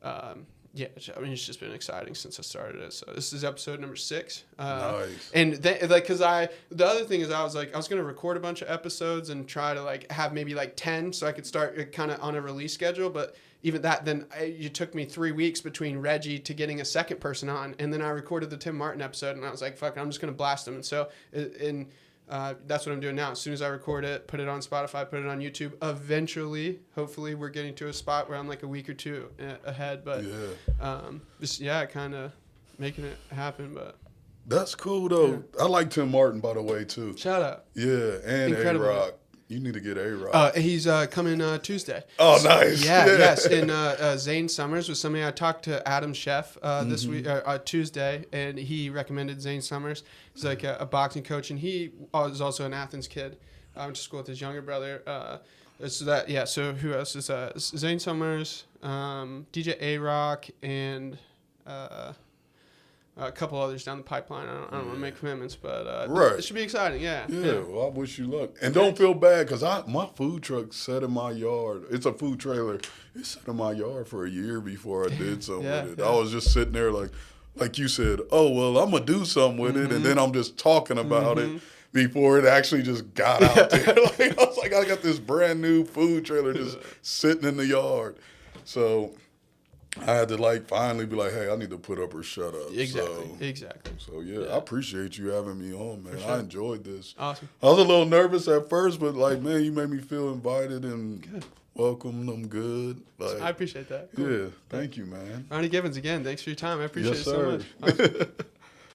Speaker 1: And, it's just been exciting since I started it. So this is episode number 6.
Speaker 2: Nice.
Speaker 1: And because the other thing is I was going to record a bunch of episodes and try to like have maybe like 10 so I could start kind of on a release schedule. But even that, then it took me 3 weeks between Reggie to getting a second person on. And then I recorded the Tim Martin episode, and I was like, fuck, I'm just going to blast them. And so, that's what I'm doing now. As soon as I record it, put it on Spotify, put it on YouTube. Eventually, hopefully, we're getting to a spot where I'm like a week or two ahead. But kind of making it happen. But
Speaker 2: that's cool though. Yeah. I like Tim Martin, by the way, too.
Speaker 1: Shout out.
Speaker 2: Yeah, and A-Rock. You need to get A-Rock.
Speaker 1: He's coming Tuesday.
Speaker 2: Oh, nice.
Speaker 1: Yes. And Zane Summers was somebody I talked to Adam Chef this week, Tuesday, and he recommended Zane Summers. He's like a boxing coach, and he is also an Athens kid. I went to school with his younger brother. So who else is Zane Summers, DJ A-Rock, and a couple others down the pipeline. I don't want to make commitments, but
Speaker 2: Right.
Speaker 1: it should be exciting. Yeah.
Speaker 2: Yeah, well, I wish you luck. And don't feel bad, because my food truck set in my yard. It's a food trailer. It sat in my yard for a year before I did something with it.
Speaker 1: Yeah.
Speaker 2: I was just sitting there like you said, oh, well, I'm going to do something with it, and then I'm just talking about it before it actually just got out there. Like, I was like, I got this brand new food trailer just sitting in the yard. So I had to finally be like, hey, I need to put up or shut up.
Speaker 1: Exactly.
Speaker 2: So yeah, I appreciate you having me on, man.
Speaker 1: Sure.
Speaker 2: I enjoyed this.
Speaker 1: Awesome.
Speaker 2: I was a little nervous at first, but man, you made me feel invited and welcomed. I'm good.
Speaker 1: I appreciate that. Cool.
Speaker 2: Yeah, thank you, man.
Speaker 1: Ronnie Givens again. Thanks for your time. I appreciate
Speaker 2: Yes,
Speaker 1: it so
Speaker 2: sir.
Speaker 1: much. Awesome.